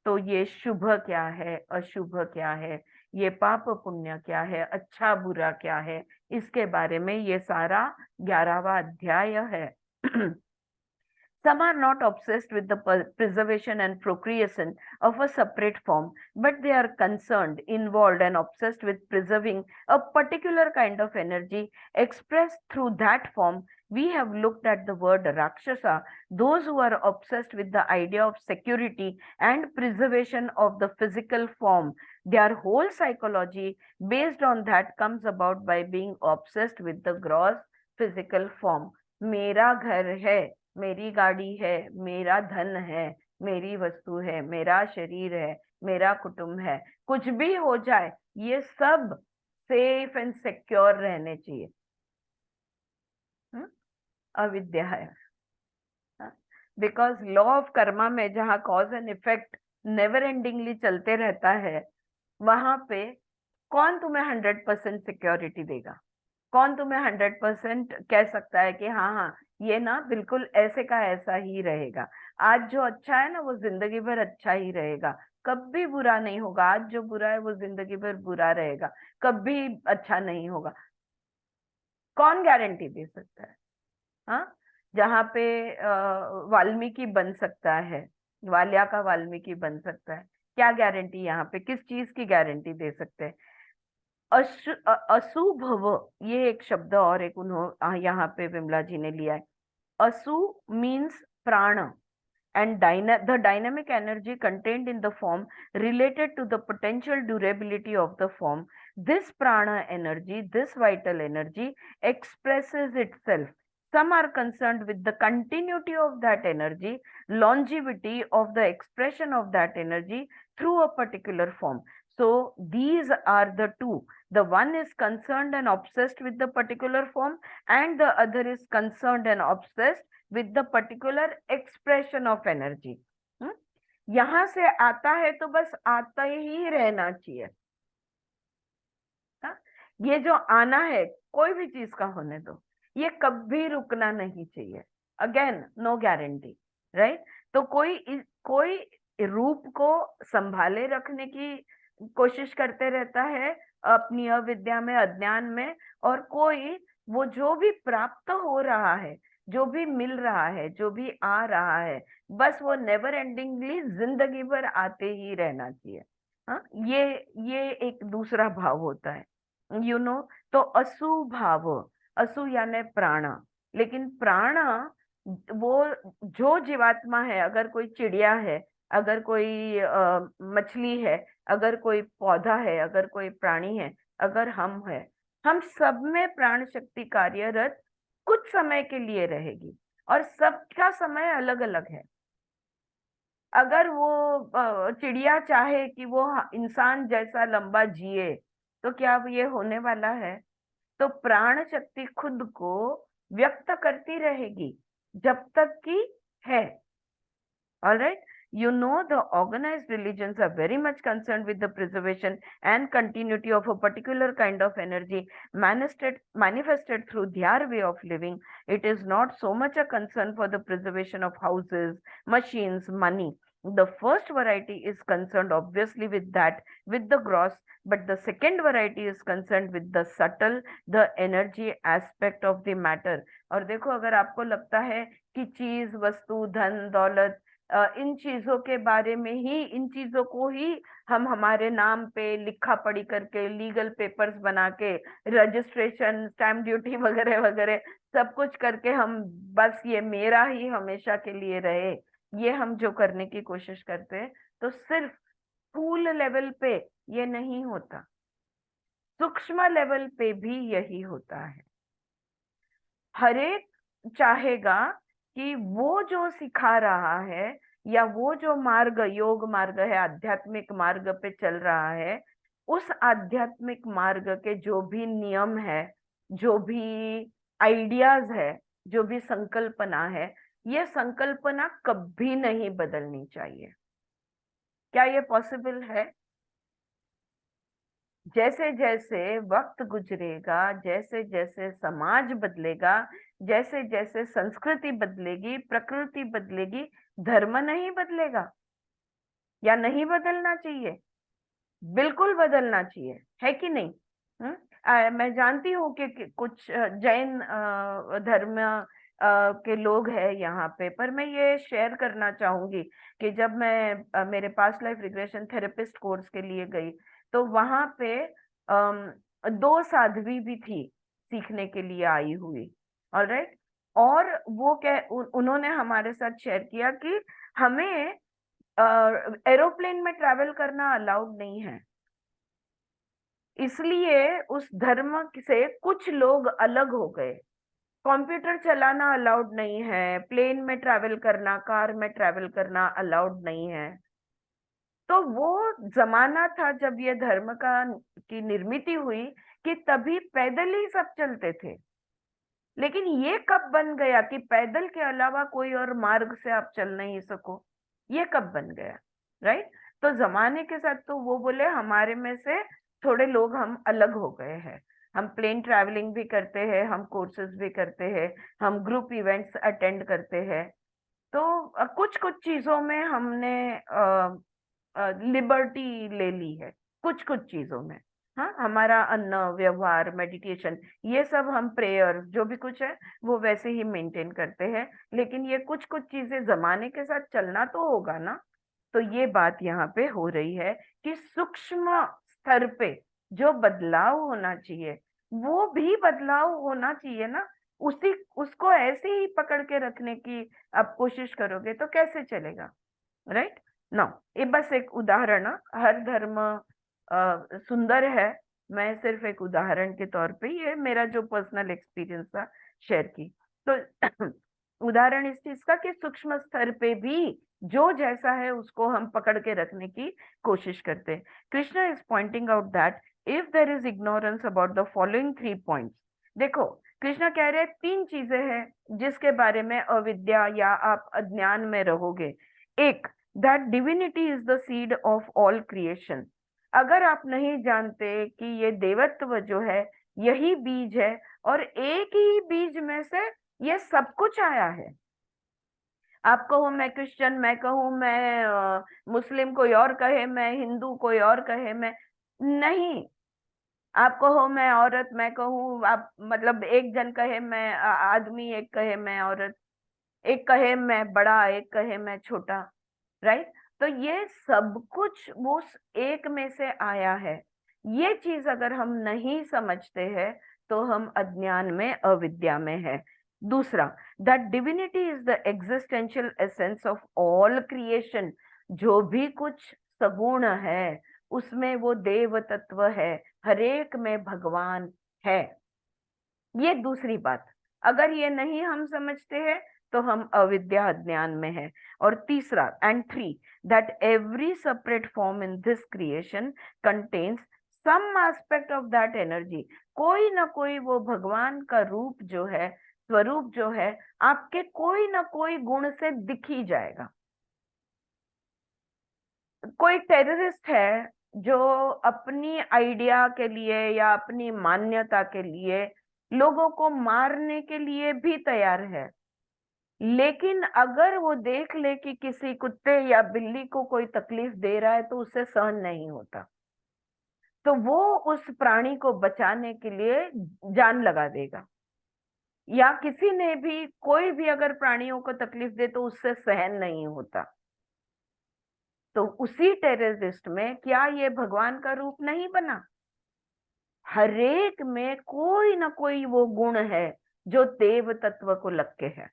तो ये शुभ क्या है, अशुभ क्या है, ये पाप पुण्य क्या है, अच्छा बुरा क्या है, इसके बारे में ये सारा 11वां अध्याय है। Some are not obsessed with the preservation and procreation of a separate form, but they are concerned, involved, and obsessed with preserving a particular kind of energy expressed through that form. We have looked at the word Rakshasa, those who are obsessed with the idea of security and preservation of the physical form. Their whole psychology, based on that, comes about by being obsessed with the gross physical form। मेरा घर है, मेरी गाड़ी है, मेरा धन है, मेरी वस्तु है, मेरा शरीर है, मेरा कुटुंब है, कुछ भी हो जाए ये सब सेफ एंड सिक्योर रहने चाहिए। हम्म? अविद्या है। बिकॉज लॉ ऑफ कर्मा में जहाँ कॉज एंड इफेक्ट नेवर एंडिंगली चलते रहता है, वहां पे कौन तुम्हें 100% सिक्योरिटी देगा? कौन तुम्हें 100% कह सकता है कि हाँ हाँ, ये ना बिल्कुल ऐसे का ऐसा ही रहेगा? आज जो अच्छा है ना वो जिंदगी भर अच्छा ही रहेगा, कभी बुरा नहीं होगा। आज जो बुरा है वो जिंदगी भर बुरा रहेगा, कभी अच्छा नहीं होगा। कौन गारंटी दे सकता है? हाँ, जहाँ पे वाल्मीकि बन सकता है, वालिया का वाल्मीकि बन सकता है, क्या गारंटी? यहाँ पे किस चीज की गारंटी दे सकते हैं? अशुभव, ये एक शब्द और एक उन्होंने यहाँ पे विमला जी ने लिया है। असु मीन्स प्राण, and the dynamic energy contained in the form related to the potential durability of the form. This prana energy, this vital energy expresses itself. Some are concerned with the continuity of that energy, longevity of the expression of that energy through a particular form. So these are the two. The one is concerned and obsessed with the particular form, and the other is concerned and obsessed with the particular expression of energy। यहां से आता है तो बस आता ही रहना चाहिए। हाँ? ये जो आना है कोई भी चीज का होने दो, ये कभी रुकना नहीं चाहिए। Again no guarantee, right? तो कोई रूप को संभाले रखने की कोशिश करते रहता है अपनी अविद्या में, अज्ञान में, और कोई वो जो भी प्राप्त हो रहा है, जो भी मिल रहा है, जो भी आ रहा है, बस वो नेवर एंडिंगली जिंदगी भर आते ही रहना चाहिए। हाँ, ये एक दूसरा भाव होता है, तो असु भाव, असु यानी प्राण। लेकिन प्राण वो जो जीवात्मा है, अगर कोई चिड़िया है, अगर कोई मछली है, अगर कोई पौधा है, अगर कोई प्राणी है, अगर हम है, हम सब में प्राण शक्ति कार्यरत कुछ समय के लिए रहेगी, और सबका समय अलग अलग है। अगर वो चिड़िया चाहे कि वो इंसान जैसा लंबा जिए, तो क्या अब ये होने वाला है? तो प्राण शक्ति खुद को व्यक्त करती रहेगी जब तक कि है। All right. You know, the organized religions are very much concerned with the preservation and continuity of a particular kind of energy manifested through their way of living. It is not so much a concern for the preservation of houses, machines, money. The first variety is concerned obviously with that, with the gross, but the second variety is concerned with the subtle, the energy aspect of the matter. और देखो, अगर आपको लगता है कि चीज, वस्तु, धन, दौलत, इन चीजों के बारे में ही, इन चीजों को ही हम हमारे नाम पे लिखा पढ़ी करके, लीगल पेपर्स बना के, रजिस्ट्रेशन, स्टैम्प ड्यूटी वगैरह वगैरह सब कुछ करके, हम बस ये मेरा ही हमेशा के लिए रहे, ये हम जो करने की कोशिश करते हैं, तो सिर्फ स्थूल लेवल पे ये नहीं होता, सूक्ष्म लेवल पे भी यही होता है। हरेक चाहेगा कि वो जो सिखा रहा है, या वो जो मार्ग, योग मार्ग है, आध्यात्मिक मार्ग पे चल रहा है, उस आध्यात्मिक मार्ग के जो भी नियम है, जो भी आइडियाज है, जो भी संकल्पना है, ये संकल्पना कभी नहीं बदलनी चाहिए। क्या ये पॉसिबल है? जैसे जैसे वक्त गुजरेगा, जैसे जैसे समाज बदलेगा, जैसे जैसे संस्कृति बदलेगी, प्रकृति बदलेगी, धर्म नहीं बदलेगा। या नहीं बदलना चाहिए? बिल्कुल बदलना चाहिए, है कि नहीं? मैं जानती हूँ कि कुछ जैन धर्म के लोग हैं यहाँ पे, पर मैं ये शेयर करना चाहूंगी कि जब मैं मेरे past life regression therapist course के लिए गई, तो वहां पे दो साध्वी भी थी सीखने के लिए आई हुई। ऑलराइट। और वो उन्होंने हमारे साथ शेयर किया कि हमें एरोप्लेन में ट्रैवल करना अलाउड नहीं है, इसलिए उस धर्म से कुछ लोग अलग हो गए। कंप्यूटर चलाना अलाउड नहीं है, प्लेन में ट्रैवल करना, कार में ट्रैवल करना अलाउड नहीं है। तो वो जमाना था जब ये धर्म की निर्मित हुई, कि तभी पैदल ही सब चलते थे। लेकिन ये कब बन गया कि पैदल के अलावा कोई और मार्ग से आप चल नहीं सको? ये कब बन गया? राइट। तो जमाने के साथ तो वो बोले हमारे में से थोड़े लोग हम अलग हो गए हैं, हम प्लेन ट्रैवलिंग भी करते हैं, हम कोर्सेज भी करते हैं, हम ग्रुप इवेंट्स अटेंड करते हैं। तो कुछ कुछ चीजों में हमने लिबर्टी ले ली है, कुछ कुछ चीजों में। हाँ, हमारा अन्न, व्यवहार, मेडिटेशन, ये सब हम प्रेयर, जो भी कुछ है वो वैसे ही मेंटेन करते हैं। लेकिन ये कुछ कुछ चीजें जमाने के साथ चलना तो होगा ना। तो ये बात यहाँ पे हो रही है कि सूक्ष्म स्तर पे जो बदलाव होना चाहिए, वो भी बदलाव होना चाहिए ना। उसको ऐसे ही पकड़ के रखने की आप कोशिश करोगे तो कैसे चलेगा? राइट नाउ, ये बस एक उदाहरण, हर धर्म सुंदर है। मैं सिर्फ एक उदाहरण के तौर पे ये मेरा जो पर्सनल एक्सपीरियंस था शेयर की। तो उदाहरण इस चीज का कि सूक्ष्म स्तर पे भी जो जैसा है उसको हम पकड़ के रखने की कोशिश करते हैं। Krishna is pointing out that if there is ignorance about the following 3 points. देखो, कृष्णा कह रहे हैं 3 चीजें हैं जिसके बारे में अविद्या या आप अज्ञान में रहोगे। एक, that divinity is the seed of all creation. अगर आप नहीं जानते कि ये देवत्व जो है यही बीज है, और एक ही बीज में से ये सब कुछ आया है। आप कहो मैं क्रिश्चियन, मैं कहूँ मैं मुस्लिम, कोई और कहे मैं हिंदू, कोई और कहे मैं नहीं। आप कहो मैं औरत, मैं कहूँ आप, मतलब एक जन कहे मैं आदमी, एक कहे मैं औरत, एक कहे मैं बड़ा, एक कहे मैं छोटा। राइट। तो ये सब कुछ वो एक में से आया है। ये चीज अगर हम नहीं समझते हैं तो हम अज्ञान में, अविद्या में है। दूसरा, that divinity is the existential essence of all creation. जो भी कुछ सगुण है उसमें वो देव तत्व है, हरेक में भगवान है। ये दूसरी बात। अगर ये नहीं हम समझते हैं तो हम अविद्या, अज्ञान में है। और तीसरा and three, that every separate form in this creation contains some aspect of that energy, कोई ना कोई वो भगवान का रूप जो है, स्वरूप जो है, आपके कोई ना कोई गुण से दिख ही जाएगा। कोई टेररिस्ट है जो अपनी आइडिया के लिए या अपनी मान्यता के लिए लोगों को मारने के लिए भी तैयार है, लेकिन अगर वो देख ले कि किसी कुत्ते या बिल्ली को कोई तकलीफ दे रहा है तो उसे सहन नहीं होता, तो वो उस प्राणी को बचाने के लिए जान लगा देगा। या किसी ने भी, कोई भी अगर प्राणियों को तकलीफ दे तो उससे सहन नहीं होता, तो उसी टेररिस्ट में क्या ये भगवान का रूप नहीं बना? हरेक में कोई ना कोई वो गुण है जो देव तत्व को लग के है,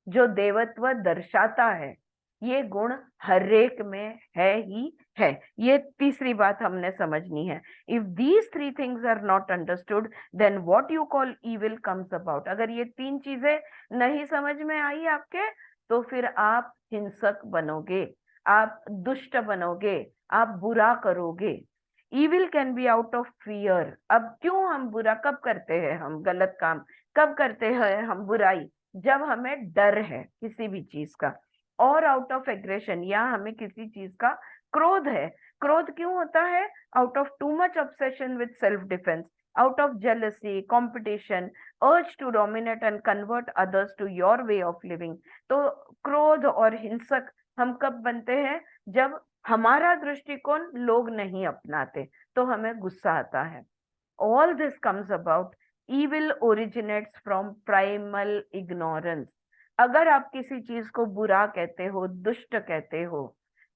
जो देवत्व दर्शाता है। ये गुण हरेक में है ही है। ये तीसरी बात हमने समझनी है। If these three things are not understood, then what you call evil comes about. अगर ये तीन चीजें नहीं समझ में आई आपके, तो फिर आप हिंसक बनोगे, आप दुष्ट बनोगे, आप बुरा करोगे। Evil can be out of fear. अब क्यों हम बुरा कब करते हैं, हम गलत काम कब करते हैं, हम बुराई, जब हमें डर है किसी भी चीज का, और आउट ऑफ एग्रेशन, या हमें किसी चीज का क्रोध है। क्रोध क्यों होता है? Out of too much obsession with self defence, out of jealousy, competition, urge to dominate and convert others to your way of living. तो क्रोध और हिंसक हम कब बनते हैं? जब हमारा दृष्टिकोण लोग नहीं अपनाते, तो हमें गुस्सा आता है। All this comes about, evil originates from primal ignorance। अगर आप किसी चीज को बुरा कहते हो, दुष्ट कहते हो,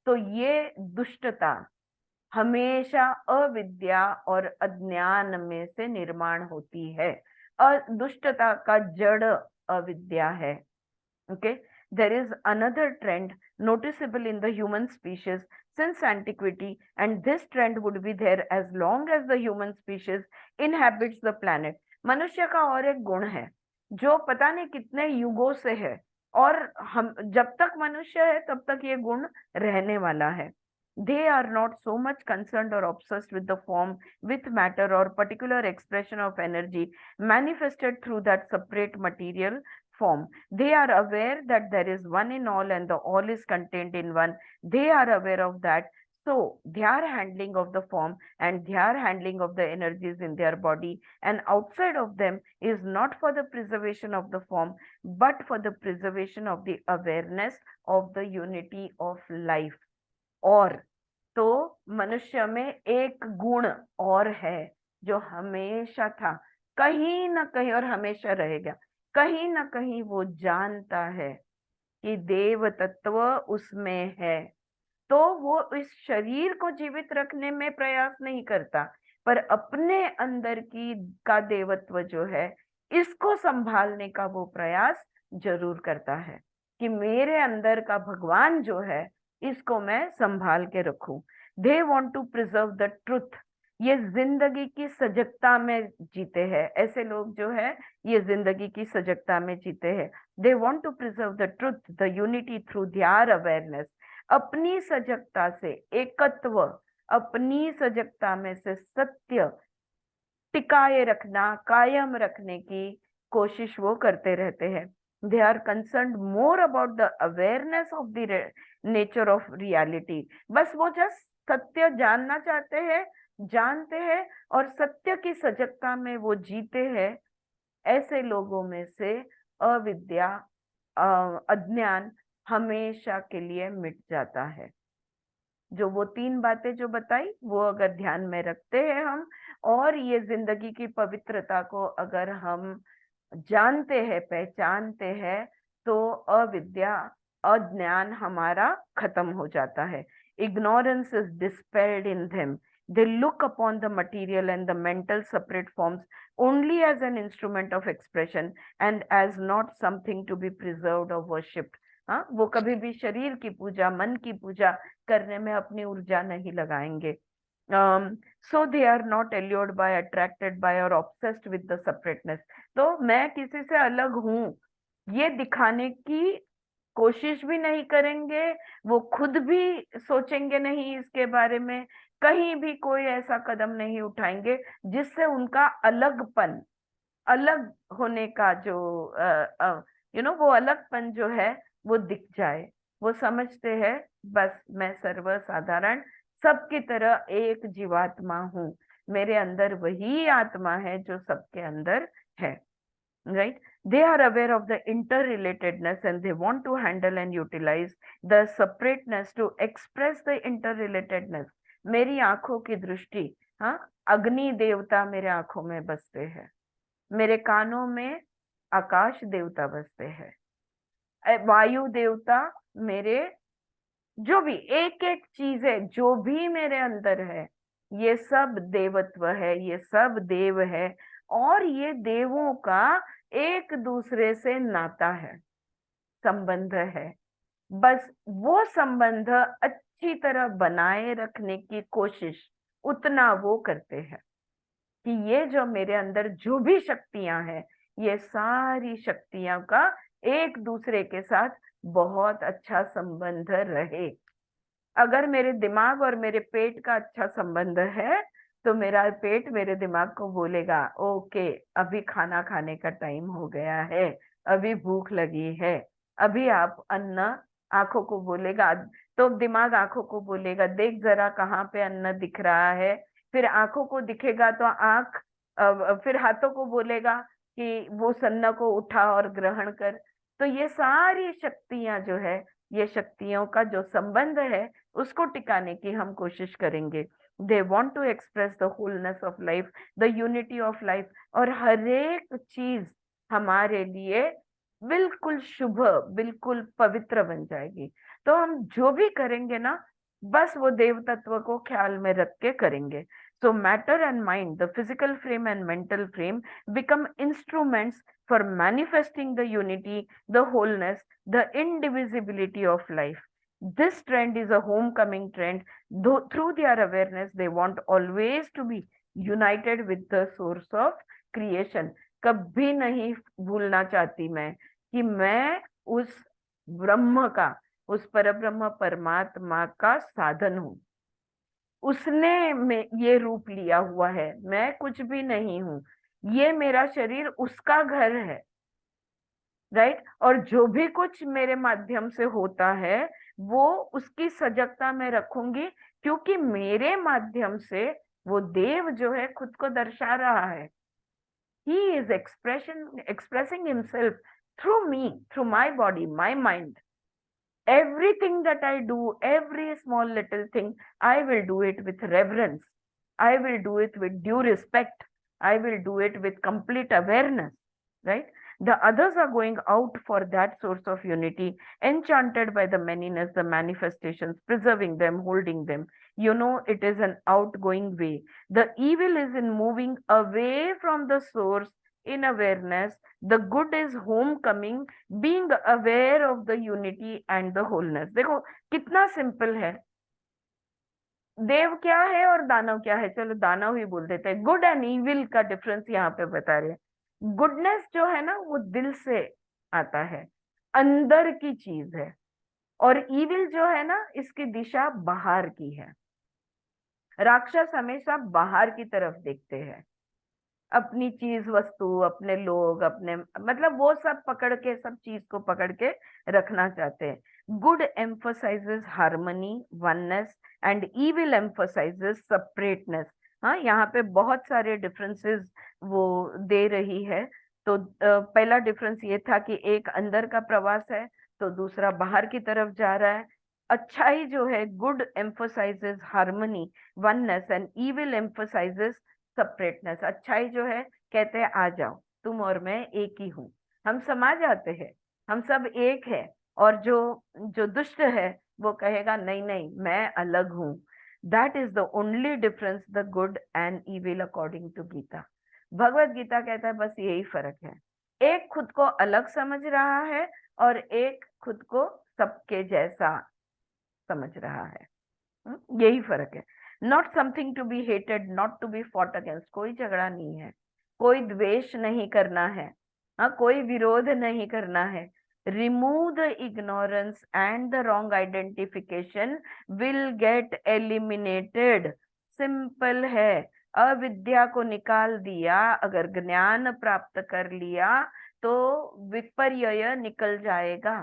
तो ये दुष्टता हमेशा अविद्या और अज्ञान में से निर्माण होती है। दुष्टता का जड़ अविद्या है। Okay, there is another trend noticeable in the human species since antiquity, and this trend would be there as long as the human species inhabits the planet। मनुष्य का और एक गुण है जो पता नहीं कितने युगों से है, और हम जब तक मनुष्य है तब तक ये गुण रहने वाला है। They are not so much concerned or obsessed with the form, with matter or particular expression of energy manifested through that separate material form। They are aware that there is one in all and the all is contained in one। They are aware of that, so their handling of the form and their handling of the energies in their body and outside of them is not for the preservation of the form, but for the preservation of the awareness of the unity of life। और तो मनुष्य में एक गुण और है जो हमेशा था, कहीं ना कहीं, और हमेशा रहेगा, कहीं ना कहीं वो जानता है कि देव तत्व उसमें है। तो वो इस शरीर को जीवित रखने में प्रयास नहीं करता, पर अपने अंदर की का देवत्व जो है, इसको संभालने का वो प्रयास जरूर करता है कि मेरे अंदर का भगवान जो है, इसको मैं संभाल के रखूं। They want to preserve the truth. ये जिंदगी की सजगता में जीते हैं, ऐसे लोग जो है ये जिंदगी की सजगता में जीते हैं। They want to preserve the truth, the unity through their awareness. अपनी सजगता से एकत्व, अपनी सजगता में से सत्य टिकाए रखना, कायम रखने की कोशिश वो करते रहते हैं। They are concern more about the awareness of the nature of reality. बस वो जस्ट सत्य जानना चाहते हैं, जानते हैं, और सत्य की सजगता में वो जीते हैं। ऐसे लोगों में से अविद्या, अज्ञान हमेशा के लिए मिट जाता है। जो वो तीन बातें जो बताई, वो अगर ध्यान में रखते हैं हम, और ये जिंदगी की पवित्रता को अगर हम जानते हैं, पहचानते हैं, तो अविद्या, अज्ञान हमारा खत्म हो जाता है। Ignorance is dispelled in them. They look upon the material and the mental separate forms only as an instrument of expression and as not something to be preserved or worshipped। हाँ, वो कभी भी शरीर की पूजा, मन की पूजा करने में अपनी ऊर्जा नहीं लगाएंगे। So they are not allured by, attracted by or obsessed with the separateness। तो मैं किसी से अलग हूँ ये दिखाने की कोशिश भी नहीं करेंगे, वो खुद भी सोचेंगे नहीं इसके बारे में कहीं भी कोई ऐसा कदम नहीं उठाएंगे जिससे उनका अलगपन, अलग होने का जो वो अलगपन जो है वो दिख जाए। वो समझते हैं बस मैं सर्वसाधारण सबकी तरह एक जीवात्मा हूँ, मेरे अंदर वही आत्मा है जो सबके अंदर है। Right? They are aware of the interrelatedness and they want to handle and utilize the separateness to express the interrelatedness. मेरी आंखों की दृष्टि, हाँ, अग्नि देवता मेरे आंखों में बसते हैं, मेरे कानों में आकाश देवता बसते हैं, वायु देवता मेरे, जो भी एक एक चीज है जो भी मेरे अंदर है, ये सब देवत्व है, ये सब देव है। और ये देवों का एक दूसरे से नाता है, संबंध है। बस वो संबंध अच्छी तरह बनाए रखने की कोशिश उतना वो करते हैं कि ये जो मेरे अंदर जो भी शक्तियां हैं, ये सारी शक्तियां का एक दूसरे के साथ बहुत अच्छा संबंध रहे। अगर मेरे दिमाग और मेरे पेट का अच्छा संबंध है तो मेरा पेट मेरे दिमाग को बोलेगा ओके, अभी खाना खाने का टाइम हो गया है, अभी भूख लगी है, अभी आप अन्न, आंखों को बोलेगा, तो दिमाग आंखों को बोलेगा देख जरा कहाँ पे अन्न दिख रहा है, फिर आंखों को दिखेगा तो आंख फिर हाथों को बोलेगा कि वो अन्न को उठा और ग्रहण कर। तो ये सारी शक्तियां जो है, ये शक्तियों का जो संबंध है उसको टिकाने की हम कोशिश करेंगे। They want to express the wholeness of life, the unity of life, और हर एक चीज हमारे लिए बिल्कुल शुभ, बिल्कुल पवित्र बन जाएगी। तो हम जो भी करेंगे ना, बस वो देव तत्व को ख्याल में रख के करेंगे। So matter and mind, the physical frame and mental frame, become instruments for manifesting the unity, the wholeness, the indivisibility of life. This trend is a homecoming trend. Though through their awareness, they want always to be united with the source of creation. कभी नहीं भूलना चाहती मैं कि मैं उस ब्रह्म का, उस परब्रह्म परमात्मा का साधन हूँ। उसने में ये रूप लिया हुआ है, मैं कुछ भी नहीं हूँ। ये मेरा शरीर उसका घर है, राइट। और जो भी कुछ मेरे माध्यम से होता है वो उसकी सजगता में रखूंगी, क्योंकि मेरे माध्यम से वो देव जो है खुद को दर्शा रहा है। He is expressing himself through me, through my body, my mind. Everything that I do, every small little thing, I will do it with reverence. I will do it with due respect. I will do it with complete awareness, right? The others are going out for that source of unity, enchanted by the manyness, the manifestations, preserving them, holding them. It is an outgoing way. The evil is in moving away from the source in awareness. The good is homecoming, being aware of the unity and the wholeness. देखो कितना simple है। देव क्या है और दानव क्या है, चलो दानव ही बोल देते हैं। गुड एंड इविल का डिफरेंस यहाँ पे बता रहे हैं। गुडनेस जो है ना वो दिल से आता है, अंदर की चीज है। और इविल जो है ना, इसकी दिशा बाहर की है। राक्षस हमेशा बाहर की तरफ देखते हैं, अपनी चीज वस्तु, अपने लोग, अपने मतलब वो सब पकड़ के, सब चीज को पकड़ के रखना चाहते हैं। Good emphasises harmony, oneness, and evil emphasises separateness. हाँ, यहाँ पे बहुत सारे डिफरेंसेस वो दे रही है। तो पहला डिफरेंस ये था कि एक अंदर का प्रवास है तो दूसरा बाहर की तरफ जा रहा है। अच्छाई जो है, good emphasises harmony, oneness, and evil emphasises separateness. अच्छाई जो है कहते हैं आ जाओ, तुम और मैं एक ही हूँ, हम समा जाते हैं, हम सब एक है। और जो जो दुष्ट है वो कहेगा नहीं नहीं मैं अलग हूँ। That is the only difference, the good and evil according to Gita. Bhagavad Gita कहता है बस यही फर्क है। एक खुद को अलग समझ रहा है और एक खुद को सबके जैसा समझ रहा है। यही फर्क है। Not something to be hated, not to be fought against. कोई झगड़ा नहीं है, कोई द्वेष नहीं करना है, हाँ, कोई विरोध नहीं करना है। Remove the ignorance and the wrong identification will get eliminated. Simple है। अविद्या को निकाल दिया, अगर ज्ञान प्राप्त कर लिया तो विपर्यय निकल जाएगा,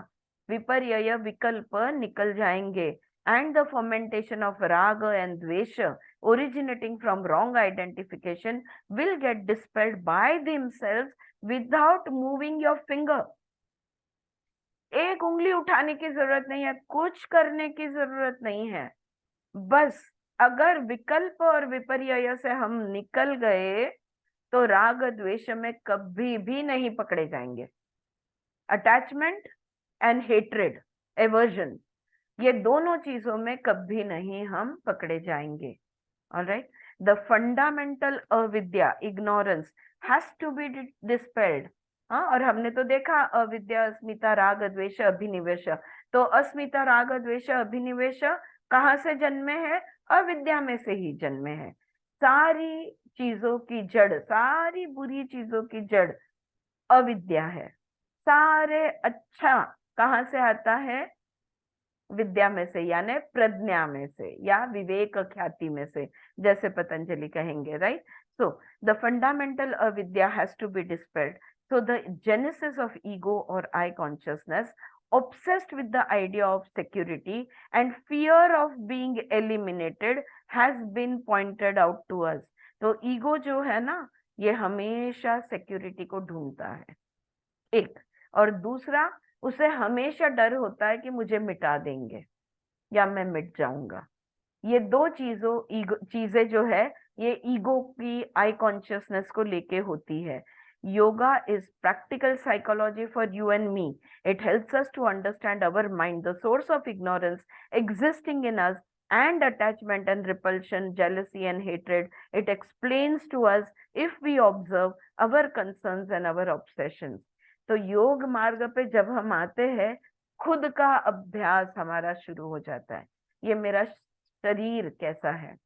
विपर्यय विकल्प निकल जाएंगे। एंड द फर्मेंटेशन ऑफ राग एंड द्वेष originating from wrong identification will get dispelled by themselves without moving your finger। एक उंगली उठाने की जरूरत नहीं है, कुछ करने की जरूरत नहीं है। बस अगर विकल्प और विपर्यय से हम निकल गए तो राग द्वेष में कभी भी नहीं पकड़े जाएंगे। अटैचमेंट एंड हेट्रेड, एवर्जन, ये दोनों चीजों में कभी नहीं हम पकड़े जाएंगे। ऑलराइट, द फंडामेंटल अविद्या, इग्नोरेंस, हैज टू बी डिस्पेल्ड। हाँ, और हमने तो देखा अविद्या, अस्मिता, राग द्वेष, अभिनिवेश। तो अस्मिता, राग द्वेष, अभिनिवेश कहाँ से जन्मे हैं? अविद्या में से ही जन्मे हैं। सारी चीजों की जड़, सारी बुरी चीजों की जड़ अविद्या है। सारे अच्छा कहाँ से आता है? विद्या में से, यानी प्रज्ञा में से या विवेक ख्याति में से, जैसे पतंजलि कहेंगे। Right, so the fundamental avidya has to be dispelled. So the genesis of ego or I consciousness, obsessed with the idea of security and fear of being eliminated, has been pointed out to us। तो ego जो है ना, ये हमेशा security को ढूंढता है, एक। और दूसरा, उसे हमेशा डर होता है कि मुझे मिटा देंगे या मैं मिट जाऊंगा। ये दो चीजें जो है, ये ईगो की आई कॉन्शियसनेस को लेके होती है। Yoga is practical psychology for you and me. It helps us to understand our mind, the source of ignorance existing in us, and attachment and repulsion, jealousy and hatred. It explains to us if we observe our concerns and our obsessions. तो योग मार्ग पे जब हम आते हैं, खुद का अभ्यास हमारा शुरू हो जाता है। ये मेरा शरीर कैसा है,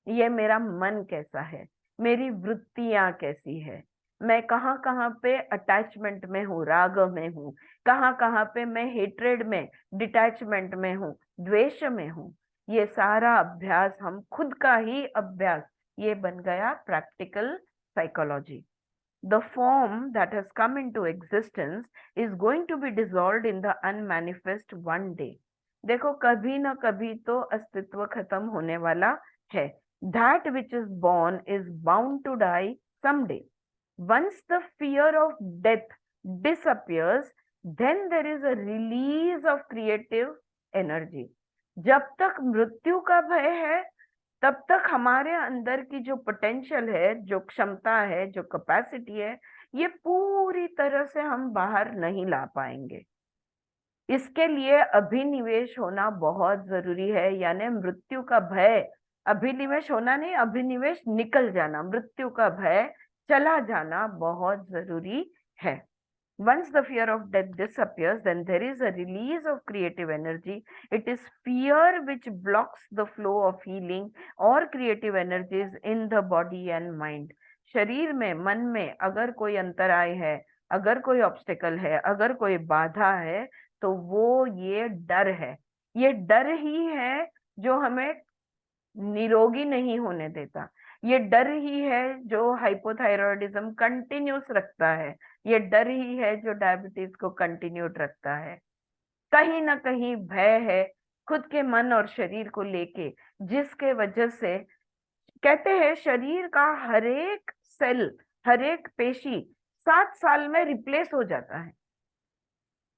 ये मेरा मन कैसा है, मेरी वृत्तियां कैसी है, मैं कहाँ कहाँ पे अटैचमेंट में हूँ, राग में हूँ, कहाँ कहाँ पे मैं हेट्रेड में, डिटैचमेंट में हूँ, द्वेष में हूँ। ये सारा अभ्यास, हम खुद का ही अभ्यास, ये बन गया practical psychology. The form that has come into existence is going to be dissolved in the unmanifest one day। देखो, कभी ना कभी तो अस्तित्व खत्म होने वाला है। That which is born is bound to die someday। Once the fear of death disappears, then there is a release of creative energy। जब तक मृत्यु का भय है, तब तक हमारे अंदर की जो पोटेंशियल है, जो क्षमता है, जो कैपेसिटी है, ये पूरी तरह से हम बाहर नहीं ला पाएंगे। इसके लिए अभिनिवेश होना बहुत जरूरी है, यानी मृत्यु का भय, अभिनिवेश होना नहीं, अभिनिवेश निकल जाना, मृत्यु का भय चला जाना बहुत जरूरी है। Once the fear of death disappears, then there is a release of creative energy। It is fear which blocks the flow of healing or creative energies in the body and mind। शरीर में, मन में अगर कोई अंतराय है, अगर कोई ऑब्स्टेकल है, अगर कोई बाधा है, तो वो ये डर है। ये डर ही है जो हमें निरोगी नहीं होने देता। ये डर ही है जो हाइपोथायरॉयडिज्म कंटिन्यूस रखता है। ये डर ही है जो डायबिटीज को कंटिन्यूड रखता है। कहीं ना कहीं भय है खुद के मन और शरीर को लेके, जिसके वजह से कहते हैं शरीर का हर एक सेल, हर एक पेशी 7 साल में रिप्लेस हो जाता है।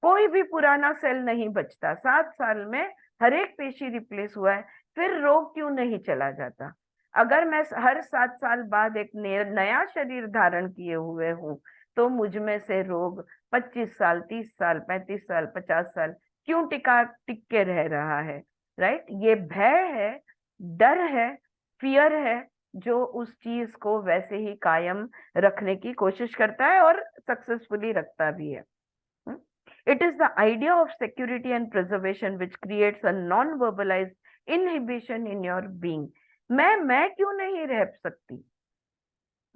कोई भी पुराना सेल नहीं बचता। 7 साल में हर एक पेशी रिप्लेस हुआ है, फिर रोग क्यों नहीं चला जाता? अगर मैं हर 7 साल बाद एक नया शरीर धारण किए हुए हूं, तो मुझ में से रोग 25 साल, 30 साल, 35 साल, 50 साल क्यों टिक के रह रहा है? राइट, ये भय है, डर है, फियर है, जो उस चीज को वैसे ही कायम रखने की कोशिश करता है और सक्सेसफुली रखता भी है। It is the idea of security and preservation which creates a non-verbalized inhibition in your being। मैं क्यों नहीं रह सकती?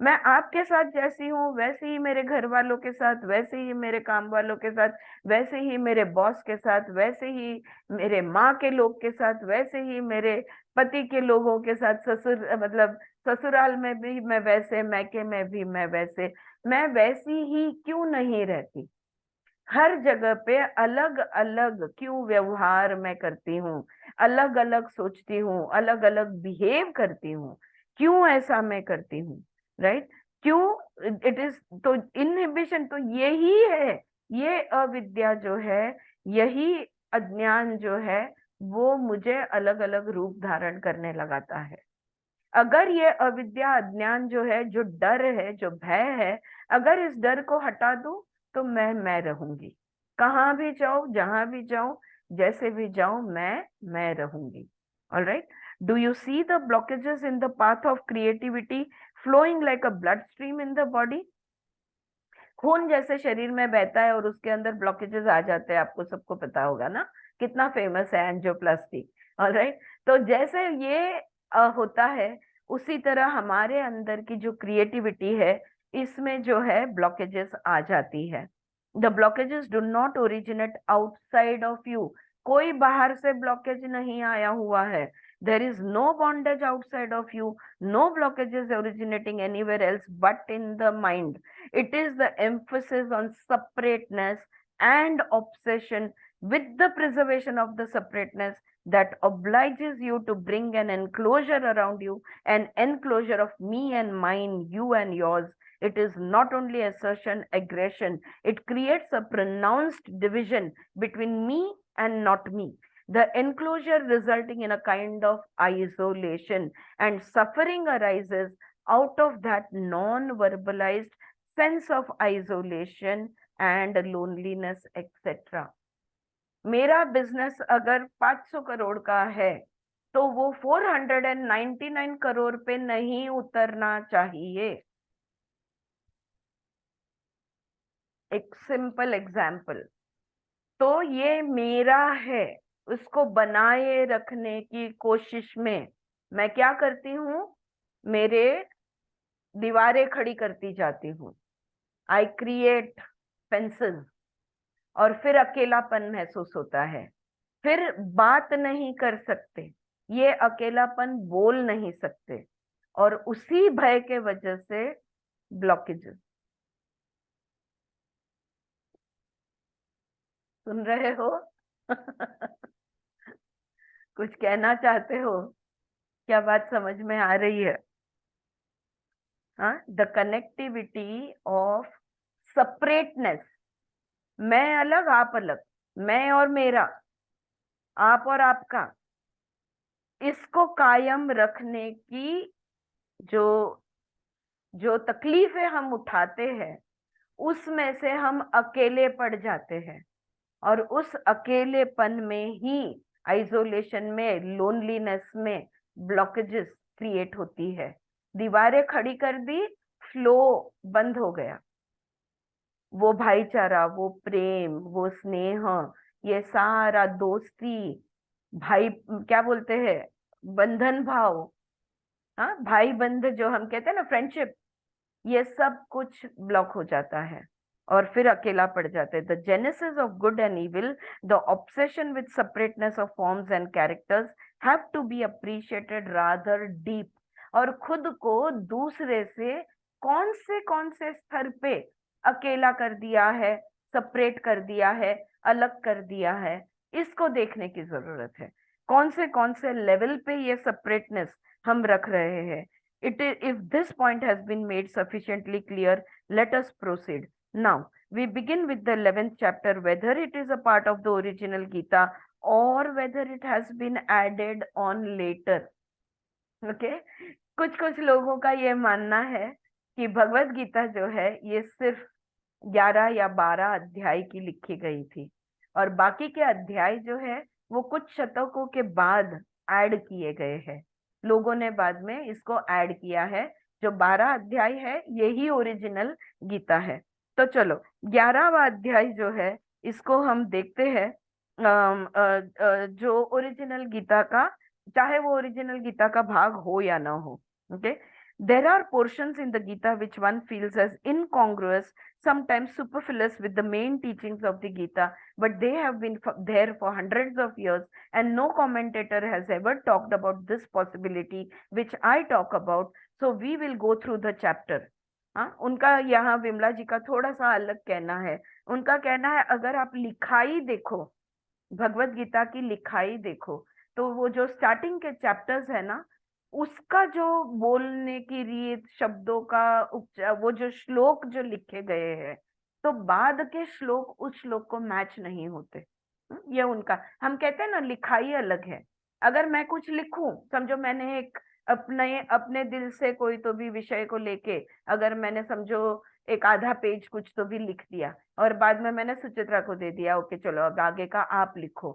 मैं आपके साथ जैसी हूँ, वैसे ही मेरे घर वालों के साथ, वैसे ही मेरे काम वालों के साथ, वैसे ही मेरे बॉस के साथ, वैसे ही मेरे माँ के लोग के साथ, वैसे ही मेरे पति के लोगों के साथ ससुर मतलब ससुराल में भी मैं वैसे, मैके में भी मैं वैसे, मैं वैसी ही क्यों नहीं रहती? हर जगह पे अलग अलग क्यों व्यवहार मैं करती हूँ, अलग अलग सोचती हूँ, अलग अलग बिहेव करती हूँ, क्यों ऐसा मैं करती हूँ? राइट? क्यों इट इज, तो इनहिबिशन तो यही है, ये अविद्या जो है, यही अज्ञान जो है, वो मुझे अलग अलग रूप धारण करने लगाता है। अगर ये अविद्या अज्ञान जो है, जो डर है, जो भय है, अगर इस डर को हटा दूं तो मैं रहूंगी। कहाँ भी जाऊं, जहां भी जाऊं, जैसे भी जाऊं, मैं रहूंगी। All right. Do you see the blockages in the path of creativity flowing like a blood stream in the body? खून जैसे शरीर में बहता है और उसके अंदर ब्लॉकेजेस आ जाते हैं, आपको सबको पता होगा ना, कितना फेमस है एंजियोप्लास्टी। ऑलराइट। तो जैसे ये होता है, उसी तरह हमारे अंदर की जो क्रिएटिविटी है, इसमें जो है ब्लॉकेजेस आ जाती है। The blockages do not originate outside of you. कोई बाहर से ब्लॉकेज नहीं आया हुआ है। There is no bondage outside of you, no blockages originating anywhere else but in the mind. It is the emphasis on separateness and obsession with the preservation of the separateness that obliges you to bring an enclosure around you, an enclosure of me and mine, you and yours. It is not only assertion, aggression, it creates a pronounced division between me and not me. The enclosure resulting in a kind of isolation, and suffering arises out of that non-verbalized sense of isolation and loneliness, etc. मेरा business अगर 500 करोड़ का है, तो वो 499 करोड़ पे नहीं उतरना चाहिए। एक सिंपल एग्जाम्पल। तो ये मेरा है, उसको बनाए रखने की कोशिश में मैं क्या करती हूँ? मेरे दीवारें खड़ी करती जाती हूँ। आई क्रिएट फेंसेस, और फिर अकेलापन महसूस होता है, फिर बात नहीं कर सकते, ये अकेलापन बोल नहीं सकते, और उसी भय के वजह से ब्लॉकेजेस। सुन रहे हो? कुछ कहना चाहते हो? क्या बात समझ में आ रही है? हाँ, द कनेक्टिविटी ऑफ सेपरेटनेस। मैं अलग, आप अलग, मैं और मेरा, आप और आपका, इसको कायम रखने की जो जो तकलीफें हम उठाते हैं, उसमें से हम अकेले पड़ जाते हैं। और उस अकेलेपन में ही, आइसोलेशन में, लोनलीनेस में ब्लॉकेजेस क्रिएट होती है। दीवारें खड़ी कर दी, फ्लो बंद हो गया। वो भाईचारा, वो प्रेम, वो स्नेह, ये सारा दोस्ती, भाई क्या बोलते हैं, बंधन भाव, हाँ, भाई बंध जो हम कहते हैं ना, फ्रेंडशिप, ये सब कुछ ब्लॉक हो जाता है, और फिर अकेला पड़ जाते हैं। The genesis of good and evil, the obsession with separateness of forms and characters have to be appreciated rather deep. और खुद को दूसरे से कौन से स्तर पे अकेला कर दिया है, सेपरेट कर दिया है, अलग कर दिया है, इसको देखने की जरूरत है। कौन से लेवल पे ये सेपरेटनेस हम रख रहे हैं? If this point has been made sufficiently clear, let us proceed. Now, we begin with the 11th chapter, whether it is a part of the original Gita or whether it has been added on later. Okay? कुछ कुछ लोगों का ये मानना है कि भगवत गीता जो है, ये सिर्फ 11 या 12 अध्याय की लिखी गई थी, और बाकी के अध्याय जो है वो कुछ शतकों के बाद ऐड किए गए हैं। लोगों ने बाद में इसको ऐड किया है। जो 12 अध्याय है, यही ओरिजिनल गीता है। तो चलो, 11वां अध्याय जो है, इसको हम देखते हैं। जो ओरिजिनल गीता का, चाहे वो ओरिजिनल गीता का भाग हो या ना हो, okay, There are portions in the Gita which one feels as incongruous, sometimes superfluous with the main teachings of the Gita, but they have been there for hundreds of years, and no commentator has ever talked about this possibility which I talk about. So we will go through the chapter. हाँ, उनका यहाँ विमला जी का थोड़ा सा अलग कहना है। उनका कहना है अगर आप लिखाई देखो, भगवत गीता की लिखाई देखो, तो वो जो स्टार्टिंग के चैप्टर्स है ना, उसका जो बोलने की रीत, शब्दों का उपचार, वो जो श्लोक जो लिखे गए हैं, तो बाद के श्लोक उस श्लोक को मैच नहीं होते। ये उनका, हम कहते हैं ना लिखाई अलग है। अगर मैं कुछ लिखूं, समझो मैंने एक अपने अपने दिल से कोई तो भी विषय को लेके, अगर मैंने समझो एक आधा पेज कुछ तो भी लिख दिया, और बाद में मैंने सुचित्रा को दे दिया, ओके चलो अब आगे का आप लिखो,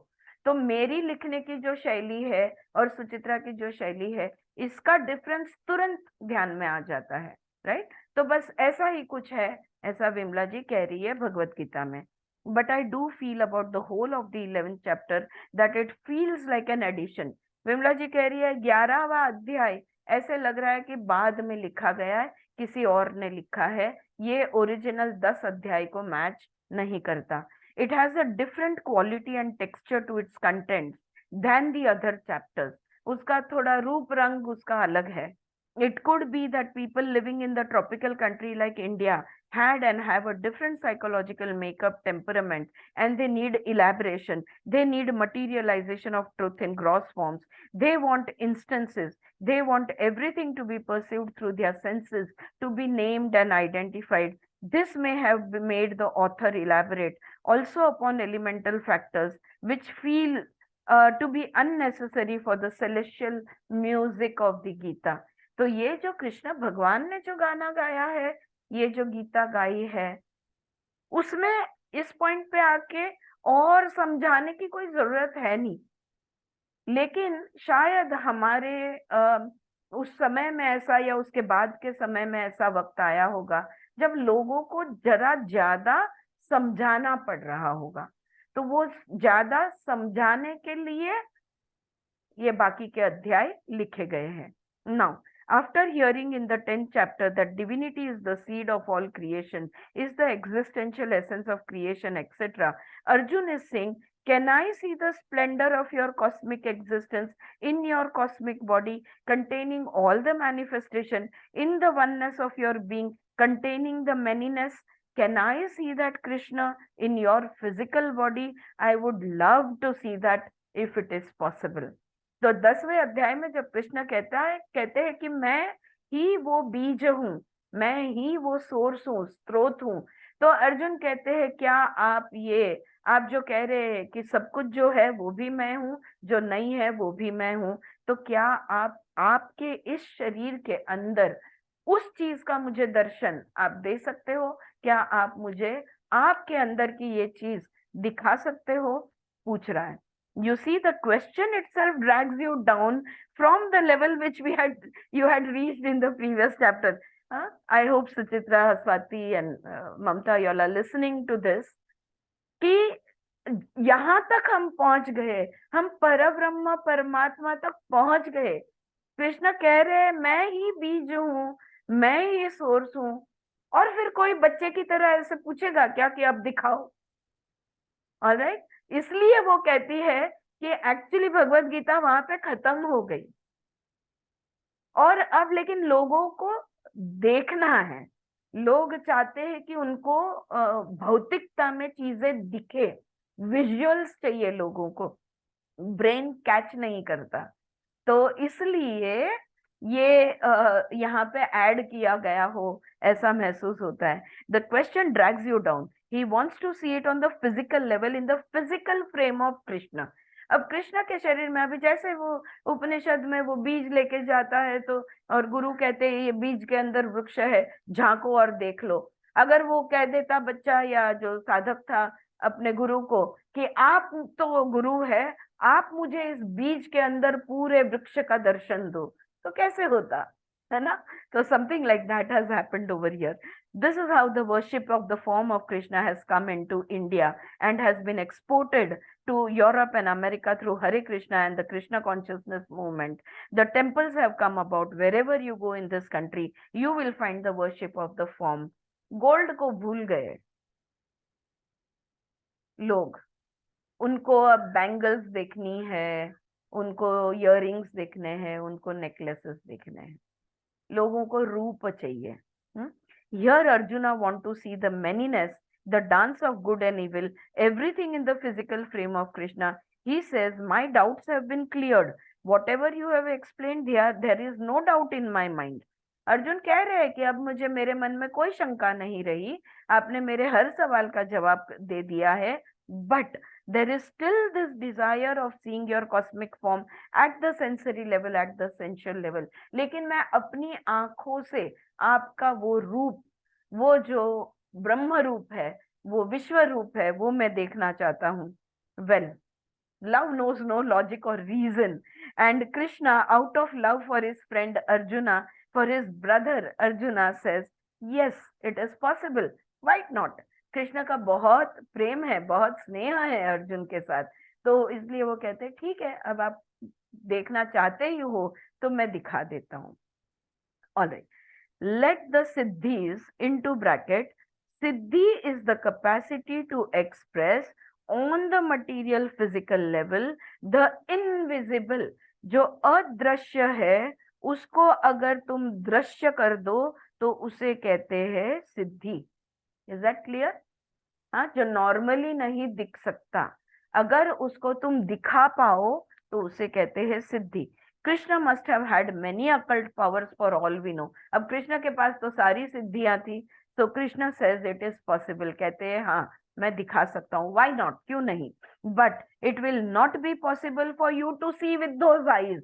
तो मेरी लिखने की जो शैली है और सुचित्रा की जो शैली है, इसका डिफरेंस तुरंत ध्यान में आ जाता है। राइट? तो बस ऐसा ही कुछ है, ऐसा विमला जी कह रही है भगवत गीता में। But I do feel about the whole of the 11th chapter that it feels like an addition. Vimala ji कह रही है 11वां अध्याय ऐसे लग रहा है कि बाद में लिखा गया है, किसी और ने लिखा है, ये ओरिजिनल 10 अध्याय को मैच नहीं करता। It has a different quality and texture to its content than the other chapters. उसका थोड़ा रूप रंग उसका अलग है। It could be that people living in the tropical country like India had and have a different psychological makeup, temperament, and they need elaboration. They need materialization of truth in gross forms. They want instances. They want everything to be perceived through their senses, to be named and identified. This may have made the author elaborate also upon elemental factors which feel to be unnecessary for the celestial music of the Gita. तो ये जो कृष्ण भगवान ने जो गाना गाया है, ये जो गीता गाई है, उसमें इस पॉइंट पे आके और समझाने की कोई जरूरत है नहीं। लेकिन शायद हमारे उस समय में ऐसा, या उसके बाद के समय में ऐसा वक्त आया होगा जब लोगों को जरा ज्यादा समझाना पड़ रहा होगा, तो वो ज्यादा समझाने के लिए ये बाकी के अध्याय लिखे गए हैं। Now after hearing in the 10th chapter that divinity is the seed of all creation, is the existential essence of creation, etc., Arjun is saying, can I see the splendor of your cosmic existence in your cosmic body, containing all the manifestation, in the oneness of your being, containing the manyness? Can I see that Krishna in your physical body? I would love to see that if it is possible. तो 10वें अध्याय में जब कृष्ण कहते हैं कि मैं ही वो बीज हूँ, मैं ही वो सोर्स हूँ, स्रोत हूँ, तो अर्जुन कहते हैं क्या आप जो कह रहे हैं कि सब कुछ जो है वो भी मैं हूँ, जो नहीं है वो भी मैं हूँ, तो क्या आप आपके इस शरीर के अंदर उस चीज का मुझे दर्शन आप दे सकते हो? क्या आप मुझे आपके अंदर की ये चीज दिखा सकते हो? पूछ रहा है। You see, the question itself drags you down from the level which you had reached in the previous chapter. I hope Suchitra, Swati, and Mamta, you all are listening to this. कि यहाँ तक हम पहुंच गए, हम परब्रह्म परमात्मा तक पहुंच गए। कृष्ण कह रहे हैं मैं ही बीज हूँ, मैं ही सोर्स हूँ, और फिर कोई बच्चे की तरह ऐसे पूछेगा क्या कि अब दिखाओ। ऑलराइट, इसलिए वो कहती है कि एक्चुअली भगवत गीता वहां पे खत्म हो गई, और अब लेकिन लोगों को देखना है। लोग चाहते हैं कि उनको भौतिकता में चीजें दिखे, विजुअल्स चाहिए लोगों को, ब्रेन कैच नहीं करता। तो इसलिए ये यहाँ पे ऐड किया गया हो ऐसा महसूस होता है। The question drags you down, he wants to see it on the physical level, in the physical frame of Krishna. अब कृष्ण के शरीर में, अभी जैसे वो उपनिषद में वो बीज लेके जाता है, तो और गुरु कहते हैं ये बीज के अंदर वृक्ष है, झांको और देख लो। अगर वो कह देता बच्चा या जो साधक था अपने गुरु को कि आप तो गुरु है, आप मुझे इस बीज के अंदर पूरे वृक्ष का दर्शन दो, तो कैसे होता? है ना? तो something like that has happened over here. This is how the worship of the form of Krishna has come into India and has been exported to Europe and America through Hare Krishna and the Krishna consciousness movement. The temples have come about. Wherever you go in this country, you will find the worship of the form. Gold को भूल गए लोग. उनको अब bangles देखनी है, उनको earrings देखने हैं, उनको नेकलेसेस देखने हैं. लोगों को रूप चाहिए. Here Arjuna want to see the manyness, the dance of good and evil, everything in the physical frame of Krishna. He says, my doubts have been cleared. Whatever you have explained, there is no doubt in my mind. Arjun कह रहे हैं कि अब मुझे मेरे मन में कोई शंका नहीं रही. आपने मेरे हर सवाल का जवाब दे दिया है. But there is still this desire of seeing your cosmic form at the sensory level, at the sensual level. लेकिन मैं अपनी आंखों से आपका वो रूप, वो जो ब्रह्म रूप है, वो विश्व रूप है, वो मैं देखना चाहता हूँ. Well, love knows no logic or reason, and Krishna, out of love for his friend Arjuna, for his brother Arjuna, says, yes, it is possible. Why not? Krishna का बहुत प्रेम है, बहुत स्नेह है अर्जुन के साथ, तो इसलिए वो कहते हैं ठीक है, अब आप देखना चाहते ही हो तो मैं दिखा देता हूँ. Alright, let the siddhis into bracket. Siddhi is the capacity to express on the material physical level the invisible. जो अदृश्य है उसको अगर तुम दृश्य कर दो तो उसे कहते हैं सिद्धि. Is that clear? हाँ, जो नॉर्मली नहीं दिख सकता, अगर उसको तुम दिखा पाओ तो उसे कहते हैं सिद्धि. Krishna must have had many occult powers for all we know. अब कृष्ण के पास तो सारी सिद्धियां थी, so Krishna says it is possible. कहते हैं हाँ, मैं दिखा सकता हूँ. व्हाई नॉट, क्यों नहीं? But it will not be possible for you to see with those eyes.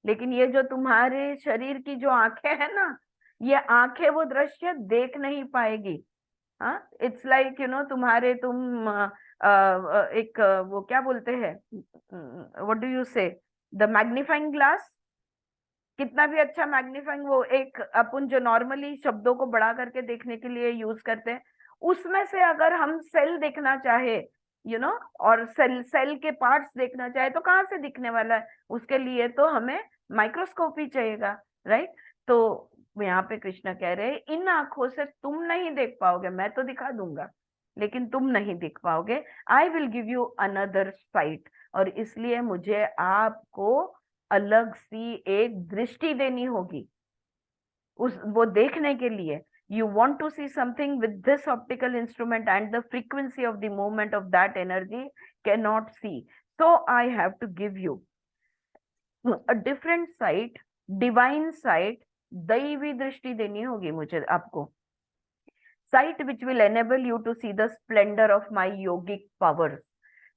लेकिन ये जो तुम्हारे शरीर की जो आंखें हैं ना, ये आंखें वो दृश्य देख नहीं पाएगी. हाँ, इट्स लाइक तुम्हारे तुम एक वो क्या बोलते हैं, व्हाट डू यू से, द मैग्नीफाइंग ग्लास. कितना भी अच्छा मैग्नीफाइंग, वो एक अपन जो नॉर्मली शब्दों को बड़ा करके देखने के लिए यूज करते हैं, उसमें से अगर हम सेल देखना चाहे, और सेल के पार्ट्स देखना चाहे तो कहाँ से दिखने वाला है? उसके लिए तो हमें माइक्रोस्कोप ही चाहिएगा, राइट? तो यहाँ पे कृष्ण कह रहे हैं इन आंखों से तुम नहीं देख पाओगे, मैं तो दिखा दूंगा लेकिन तुम नहीं देख पाओगे. I will give you another site. और इसलिए मुझे आपको अलग सी एक दृष्टि देनी होगी उस वो देखने के लिए. You want to see something with this optical instrument and the frequency of the movement of that energy cannot see. So I have to give you a different sight, divine sight. दैवी दृष्टि देनी होगी मुझे आपको. Sight which will enable you to see the splendor of my yogic powers.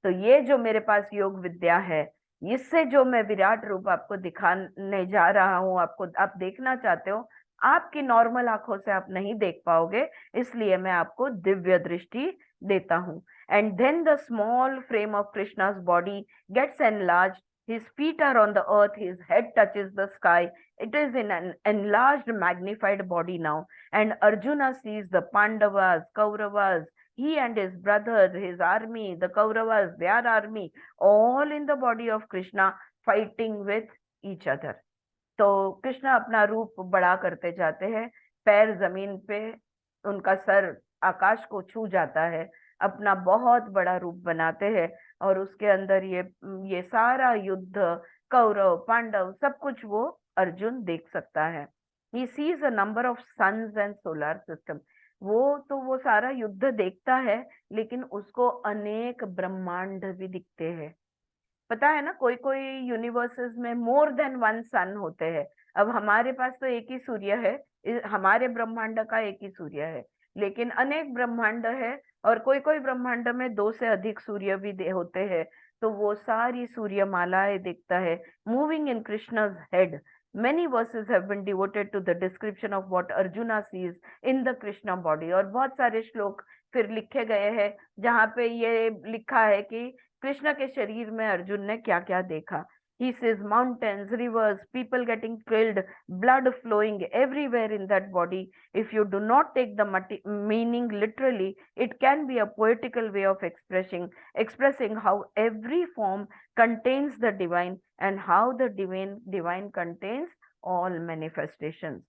तो ये जो मेरे पास योग विद्या है, इससे जो मैं विराट रूप आपको दिखाने जा रहा हूँ, आपको आप देखना चाहते हो, आपकी नॉर्मल आंखों से आप नहीं देख पाओगे, इसलिए मैं आपको दिव्य दृष्टि देता हूँ. And then the small frame of कृष्णा's body gets enlarged. His feet are on the earth, his head touches the sky. It is in an enlarged, magnified body now. And Arjuna sees the Pandavas, Kauravas, he and his brother, his army, the Kauravas, their army, all in the body of Krishna fighting with each other. तो कृष्ण अपना रूप बड़ा करते जाते हैं, पैर जमीन पे, उनका सर आकाश को छू जाता है, अपना बहुत बड़ा रूप बनाते हैं, और उसके अंदर ये सारा युद्ध, कौरव पांडव, सब कुछ वो अर्जुन देख सकता है. He sees a number of suns and solar system. वो सारा युद्ध देखता है, लेकिन उसको अनेक ब्रह्मांड भी दिखते हैं. पता है ना, कोई कोई यूनिवर्सेस में मोर देन वन सन होते हैं. अब हमारे पास तो एक ही सूर्य है, हमारे ब्रह्मांड का एक ही सूर्य है, लेकिन अनेक ब्रह्मांड है, और कोई कोई ब्रह्मांड में 2 से अधिक सूर्य भी होते हैं. तो वो सारी सूर्य मालाएं देखता है, मूविंग इन कृष्ण's head. Many verses have been devoted to the description of what Arjuna sees in the Krishna body. और बहुत सारे श्लोक फिर लिखे गए हैं जहाँ पे ये लिखा है कि कृष्ण के शरीर में अर्जुन ने क्या क्या देखा. He sees mountains, rivers, people getting killed, blood flowing everywhere in that body. If you do not take the meaning literally, it can be a poetical way of expressing how every form contains the divine and how the divine contains all manifestations.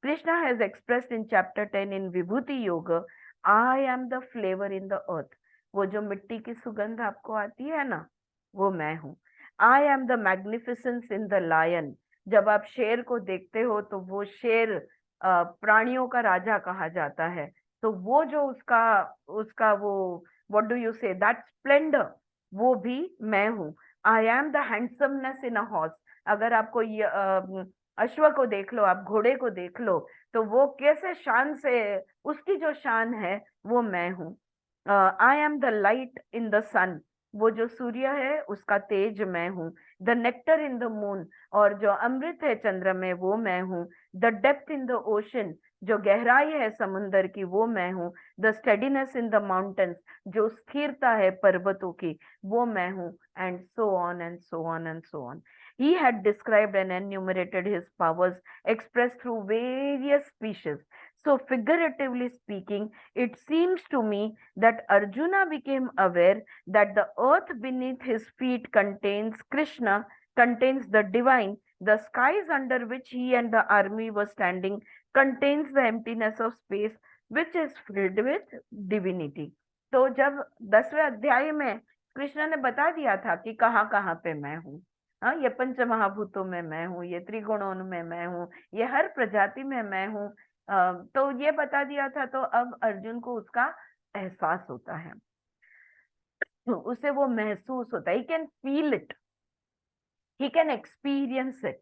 Krishna has expressed in chapter 10 in Vibhuti Yoga, I am the flavor in the earth. वो जो मिट्टी की सुगंध आपको आती है ना, वो मैं हूँ. I am the magnificence in the lion. जब आप शेर को देखते हो तो वो शेर प्राणियों का राजा कहा जाता है. तो वो जो उसका उसका वो what do you say, that splendor, वो भी मैं हूँ. I am the handsomeness in a horse. अगर आपको अश्व को देख लो, आप घोड़े को देख लो, तो वो कैसे शान से, उसकी जो शान है वो मैं हूँ. I am the light in the sun. वो जो सूर्य है उसका तेज मैं हूँ. The nectar in the moon. और जो अमृत है चंद्र में वो मैं हूँ. The depth in the ocean. जो गहराई है समुन्दर की वो मैं हूँ. The steadiness in the mountains. जो स्थिरता है पर्वतों की वो मैं हूँ. And so on and so on and so on. He had described and enumerated his powers expressed through various species. So, figuratively speaking, it seems to me that Arjuna became aware that the earth beneath his feet contains Krishna, contains the divine. The skies under which he and the army were standing contains the emptiness of space, which is filled with divinity. तो जब 10वें अध्याय में कृष्ण ने बता दिया था कि कहाँ कहाँ पे मैं हूँ, हाँ, ये पंच महाभूतों में मैं हूँ, ये त्रिगुणों में मैं हूँ, ये हर प्रजाति में मैं हूँ, तो ये बता दिया था. तो अब अर्जुन को उसका एहसास होता है, उसे वो महसूस होता है. He can feel it, he can experience it.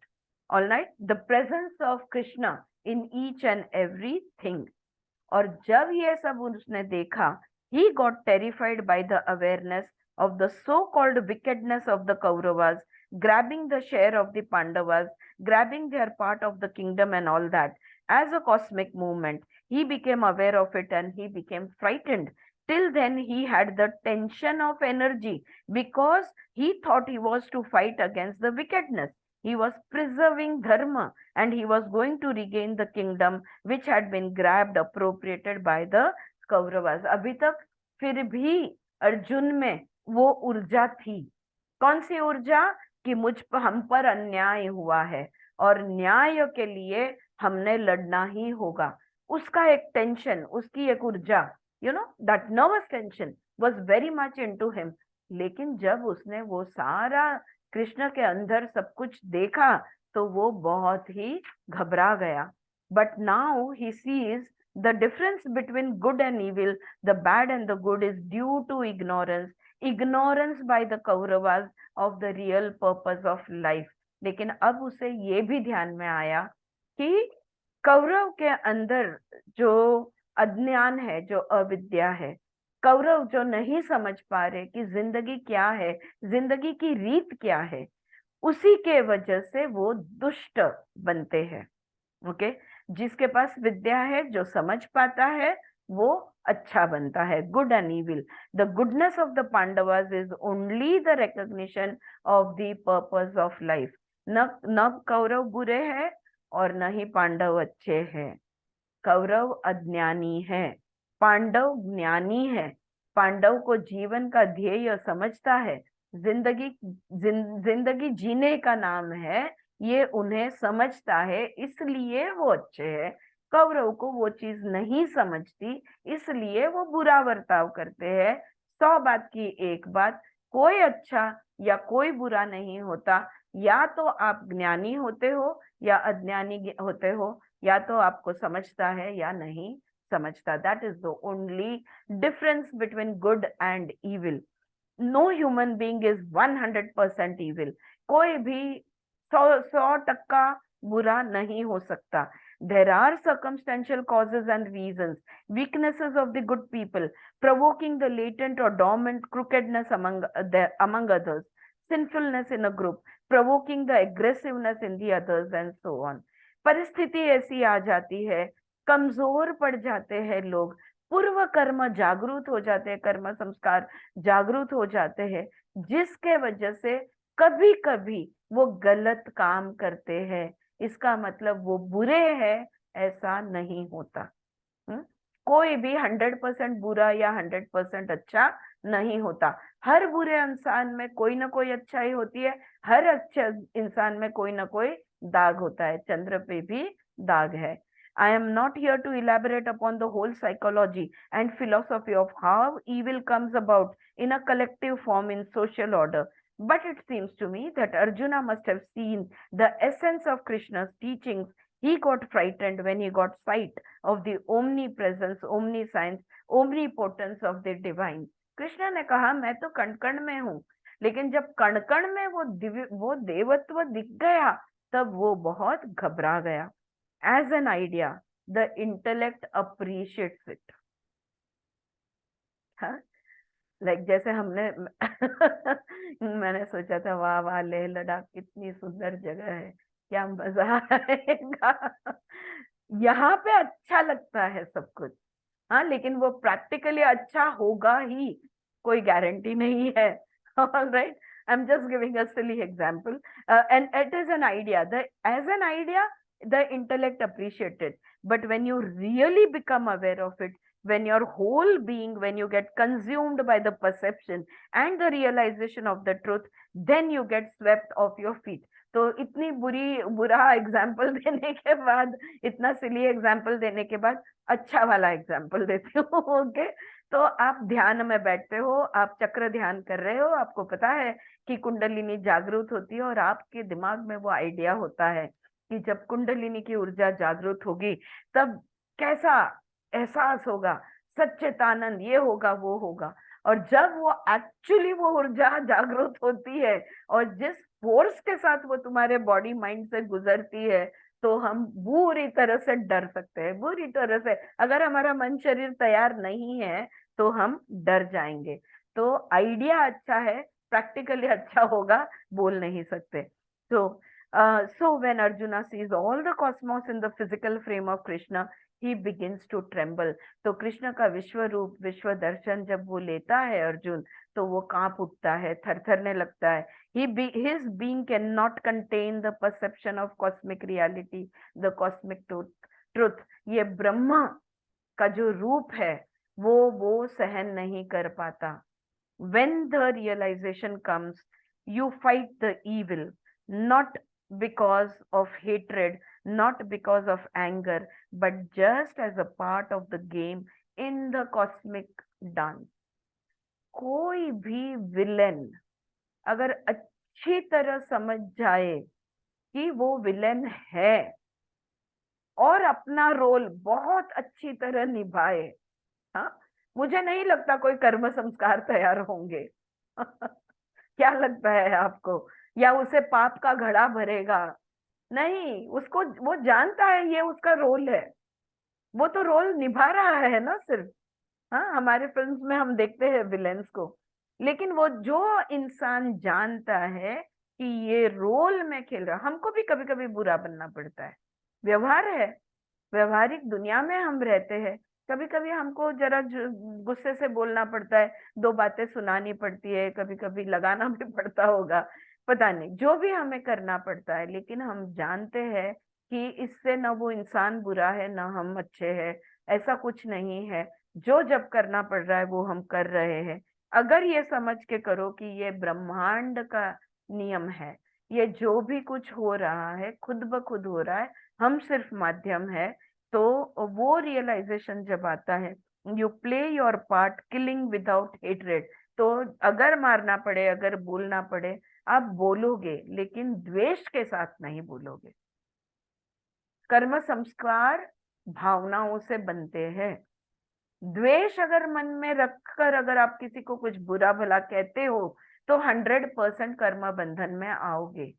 All right, the presence of Krishna in each and everything. और जब ये सब उसने देखा, he got terrified by the awareness of the so-called wickedness of the Kauravas, grabbing the share of the Pandavas, grabbing their part of the kingdom and all that. As a cosmic movement, he became aware of it and he became frightened. Till then, he had the tension of energy because he thought he was to fight against the wickedness. He was preserving dharma and he was going to regain the kingdom which had been grabbed, appropriated by the Kauravas. अभी तक फिर भी अर्जुन में वो ऊर्जा थी. कौन सी ऊर्जा? कि हम पर अन्याय हुआ है और न्याय के लिए हमने लड़ना ही होगा. उसका एक टेंशन, उसकी एक ऊर्जा, that nervous tension was very much into him. लेकिन जब उसने वो सारा कृष्ण के अंदर सब कुछ देखा तो वो बहुत ही घबरा गया. But now he sees the difference between good and evil, the bad and the good is due to ignorance by the Kauravas of the real purpose of life. लेकिन अब उसे ये भी ध्यान में आया कि कौरव के अंदर जो अज्ञान है, जो अविद्या है, कौरव जो नहीं समझ पा रहे कि जिंदगी क्या है, जिंदगी की रीत क्या है, उसी के वजह से वो दुष्ट बनते हैं. ओके, जिसके पास विद्या है, जो समझ पाता है, वो अच्छा बनता है. Good and evil. The goodness of the Pandavas is only the recognition of the purpose of life. न कौरव बुरे हैं और न ही पांडव अच्छे हैं. कौरव अज्ञानी है, पांडव ज्ञानी है. पांडव को जीवन का ध्येय समझता है, जिंदगी जीने का नाम है, ये उन्हें समझता है, इसलिए वो अच्छे हैं. कौरव को वो चीज नहीं समझती, इसलिए वो बुरा बर्ताव करते हैं. 100 बात की एक बात, कोई अच्छा या कोई बुरा नहीं होता. या तो आप ज्ञानी होते हो या अज्ञानी होते हो, या तो आपको समझता है या नहीं समझता. That is the only difference between good and evil. No human being is 100% evil. कोई भी 100% बुरा नहीं हो सकता. There are circumstantial causes and reasons, weaknesses of the good people, provoking the latent or dormant crookedness among others, sinfulness in a group, provoking the aggressiveness in the others, and so on. परिस्थिति ऐसी आ जाती है, कमजोर पड़ जाते हैं लोग, पूर्व कर्म जागृत हो जाते हैं, कर्म संस्कार जागृत हो जाते हैं, जिसके वजह से कभी कभी वो गलत काम करते हैं, इसका मतलब वो बुरे हैं ऐसा नहीं होता। हम्म? कोई भी 100% बुरा या 100% अच्छा नहीं होता। हर बुरे इंसान में कोई ना कोई अच्छाई होती है, हर अच्छे इंसान में कोई ना कोई दाग होता है, चंद्र पे भी दाग है। I am not here to elaborate upon the whole psychology and philosophy of how evil comes about in a collective form in social order. But it seems to me that Arjuna must have seen the essence of Krishna's teachings. He got frightened when he got sight of the omnipresence, omniscience, omnipotence of the divine. Krishna ने कहा मैं तो कण कण में हूँ, लेकिन जब कण कण में वो दिव्य वो देवत्व दिख गया तब वो बहुत घबरा गया। As an idea the intellect appreciates it. Like जैसे हमने मैंने सोचा था वाह वाह लेह लद्दाख कितनी सुंदर जगह है, क्या मजा आएगा। यहाँ पे अच्छा लगता है सब कुछ, हाँ, लेकिन वो प्रैक्टिकली अच्छा होगा ही कोई गारंटी नहीं है। All right, I am just giving a silly example and it is an idea, the as an idea the intellect appreciate it, but when you really become aware of it, when your whole being, when you get consumed by the perception and the realization of the truth, then you get swept off your feet. तो इतनी बुरा example देने के बाद, इतना सिली example देने के बाद अच्छा वाला एग्जाम्पल देती हूँ। ओके, तो आप ध्यान में बैठते हो, आप चक्र ध्यान कर रहे हो, आपको पता है कि कुंडलिनी जागृत होती है और आपके दिमाग में वो आइडिया होता है कि जब कुंडलिनी की ऊर्जा जागृत होगी तब कैसा एहसास होगा, सच्चिदानंद, ये होगा वो होगा। और जब वो एक्चुअली वो ऊर्जा जागृत होती है और जिस फोर्स के साथ वो तुम्हारे बॉडी माइंड से गुजरती है, तो हम बुरी तरह से डर सकते हैं, बुरी तरह से। अगर हमारा मन शरीर तैयार नहीं है तो हम डर जाएंगे। तो आइडिया अच्छा है, प्रैक्टिकली अच्छा होगा बोल नहीं सकते। तो so when Arjuna sees all the cosmos in the physical frame of Krishna, he begins to tremble. तो कृष्ण का विश्व रूप, विश्व दर्शन जब वो लेता है अर्जुन, तो वो कांप उठता है, थरथरने लगता है। His being cannot contain the perception of cosmic reality, the cosmic truth. ये ब्रह्मा का जो रूप है वो सहन नहीं कर पाता। When the realization comes, you fight the evil, not because of hatred, not because of anger, but just as a part of the game in the cosmic dance. कोई भी विलेन अगर अच्छी तरह समझ जाए कि वो विलेन है और अपना रोल बहुत अच्छी तरह निभाए, हाँ, मुझे नहीं लगता कोई कर्म संस्कार तैयार होंगे। क्या लगता है आपको? या उसे पाप का घड़ा भरेगा? नहीं, उसको वो जानता है ये उसका रोल है, वो तो रोल निभा रहा है ना सिर्फ। हाँ, हमारे फिल्म्स में हम देखते हैं विलेंस को, लेकिन वो जो इंसान जानता है कि ये रोल मैं खेल रहा, हमको भी कभी कभी बुरा बनना पड़ता है, व्यवहार है, व्यवहारिक दुनिया में हम रहते हैं। कभी कभी हमको जरा गुस्से से बोलना पड़ता है, दो बातें सुनानी पड़ती है, कभी कभी लगाना भी पड़ता होगा, पता नहीं, जो भी हमें करना पड़ता है, लेकिन हम जानते हैं कि इससे ना वो इंसान बुरा है ना हम अच्छे हैं, ऐसा कुछ नहीं है। जो जब करना पड़ रहा है वो हम कर रहे हैं। अगर ये समझ के करो कि ये ब्रह्मांड का नियम है, ये जो भी कुछ हो रहा है खुद ब खुद हो रहा है, हम सिर्फ माध्यम है, तो वो रियलाइजेशन जब आता है, you play your part killing without hatred. तो अगर मारना पड़े, अगर बोलना पड़े, आप बोलोगे, लेकिन द्वेष के साथ नहीं बोलोगे। कर्म संस्कार भावनाओं से बनते हैं। द्वेष अगर मन में रखकर अगर आप किसी को कुछ बुरा भला कहते हो तो 100% कर्म बंधन में आओगे।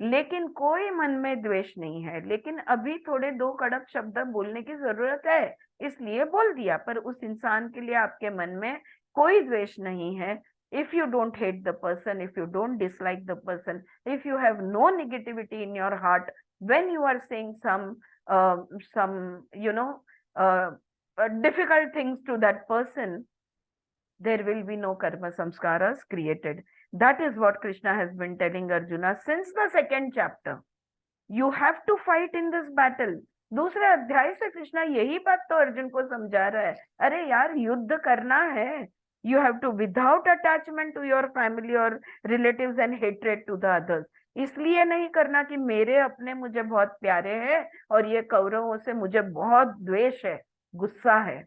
लेकिन कोई मन में द्वेष नहीं है, लेकिन अभी थोड़े दो कड़क शब्द बोलने की जरूरत है, इसलिए बोल दिया, पर उस इंसान के लिए आपके मन में कोई द्वेष नहीं है। If you don't hate the person, if you don't dislike the person, if you have no negativity in your heart when you are saying some you know difficult things to that person, there will be no karma samskaras created. That is what Krishna has been telling Arjuna since the second chapter. You have to fight in this battle. दूसरे अध्याय से कृष्णा यही बात तो अर्जुन को समझा रहा है, अरे यार युद्ध करना है. You have to without attachment to your family और relatives and hatred to the others. इसलिए नहीं करना कि मेरे अपने मुझे बहुत प्यारे हैं और ये कौरवों से मुझे बहुत द्वेष है, गुस्सा है,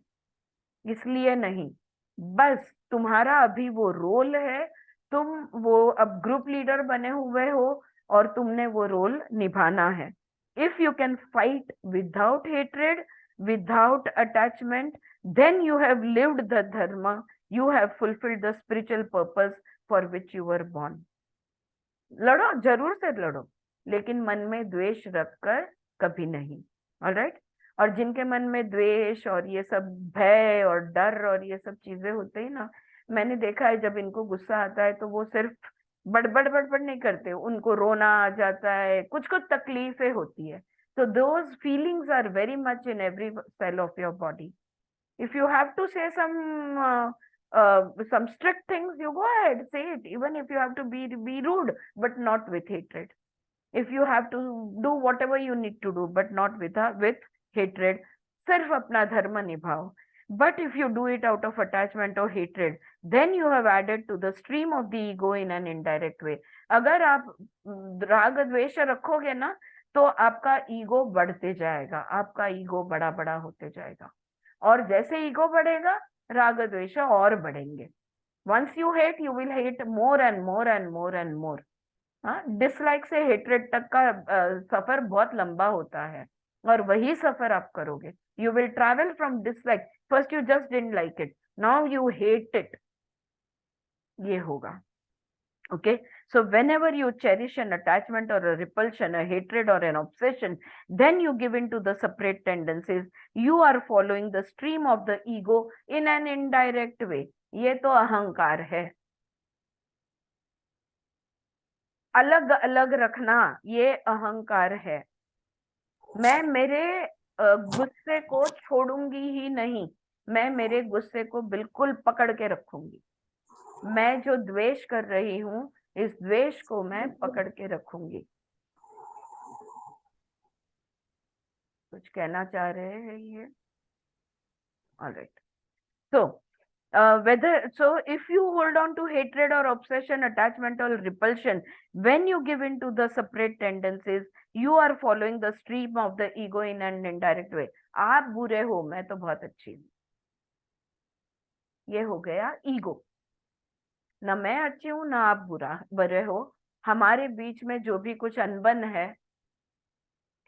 इसलिए नहीं. बस तुम्हारा अभी वो रोल है, तुम वो अब ग्रुप लीडर बने हुए हो और तुमने वो रोल निभाना है. If you can fight without hatred, without attachment, then you have lived the dharma, you have fulfilled the spiritual purpose for which you were born. लड़ो, जरूर से लड़ो, लेकिन मन में द्वेष रखकर कभी नहीं. ऑलराइट. और जिनके मन में द्वेष और ये सब भय और डर और ये सब चीजें होते ही ना, मैंने देखा है जब इनको गुस्सा आता है तो वो सिर्फ बड़बड़ बड़बड़ नहीं करते, उनको रोना आ जाता है, कुछ कुछ तकलीफें होती है. तो those feelings are very much in every cell of your body. If you have to say some strict things, you go ahead, say it. Even if you have to be rude, but not with hatred. If you have to do whatever you need to do, but not with hatred, सिर्फ अपना धर्म निभाओ. But if you do it out of attachment or hatred, then you have added to the stream of the ego in an indirect way. अगर आप राग द्वेष रखोगे ना, तो आपका ईगो बढ़ते जाएगा, आपका ईगो बड़ा बड़ा होते जाएगा. और जैसे ईगो बढ़ेगा राग द्वेष और बढ़ेंगे. Once you hate, you will hate more and more and more and more. हाँ, डिसलाइक से हेट्रेड तक का सफर बहुत लंबा होता है और वही सफर आप करोगे. You will travel from dislike, first you just didn't like it, now you hate it. ये होगा. Okay, so whenever you cherish an attachment or a repulsion, a hatred or an obsession, then you give in to the separate tendencies. You are following the stream of the ego in an indirect way. ये तो अहंकार है. अलग अलग रखना ये अहंकार है. मैं मेरे गुस्से को छोड़ूंगी ही नहीं, मैं मेरे गुस्से को बिल्कुल पकड़ के रखूंगी. मैं जो द्वेष कर रही हूं, इस द्वेष को मैं पकड़ के रखूंगी. कुछ कहना चाह रहे हैं ये? Alright. So if you hold on to hatred or obsession, attachment or repulsion, when you give in to the separate tendencies, you are following the stream of the ego in an indirect way. आप बुरे हो, मैं तो बहुत अच्छी हूँ. ये हो गया ईगो. ना मैं अच्छी हूं ना आप बुरे हो. हमारे बीच में जो भी कुछ अनबन है,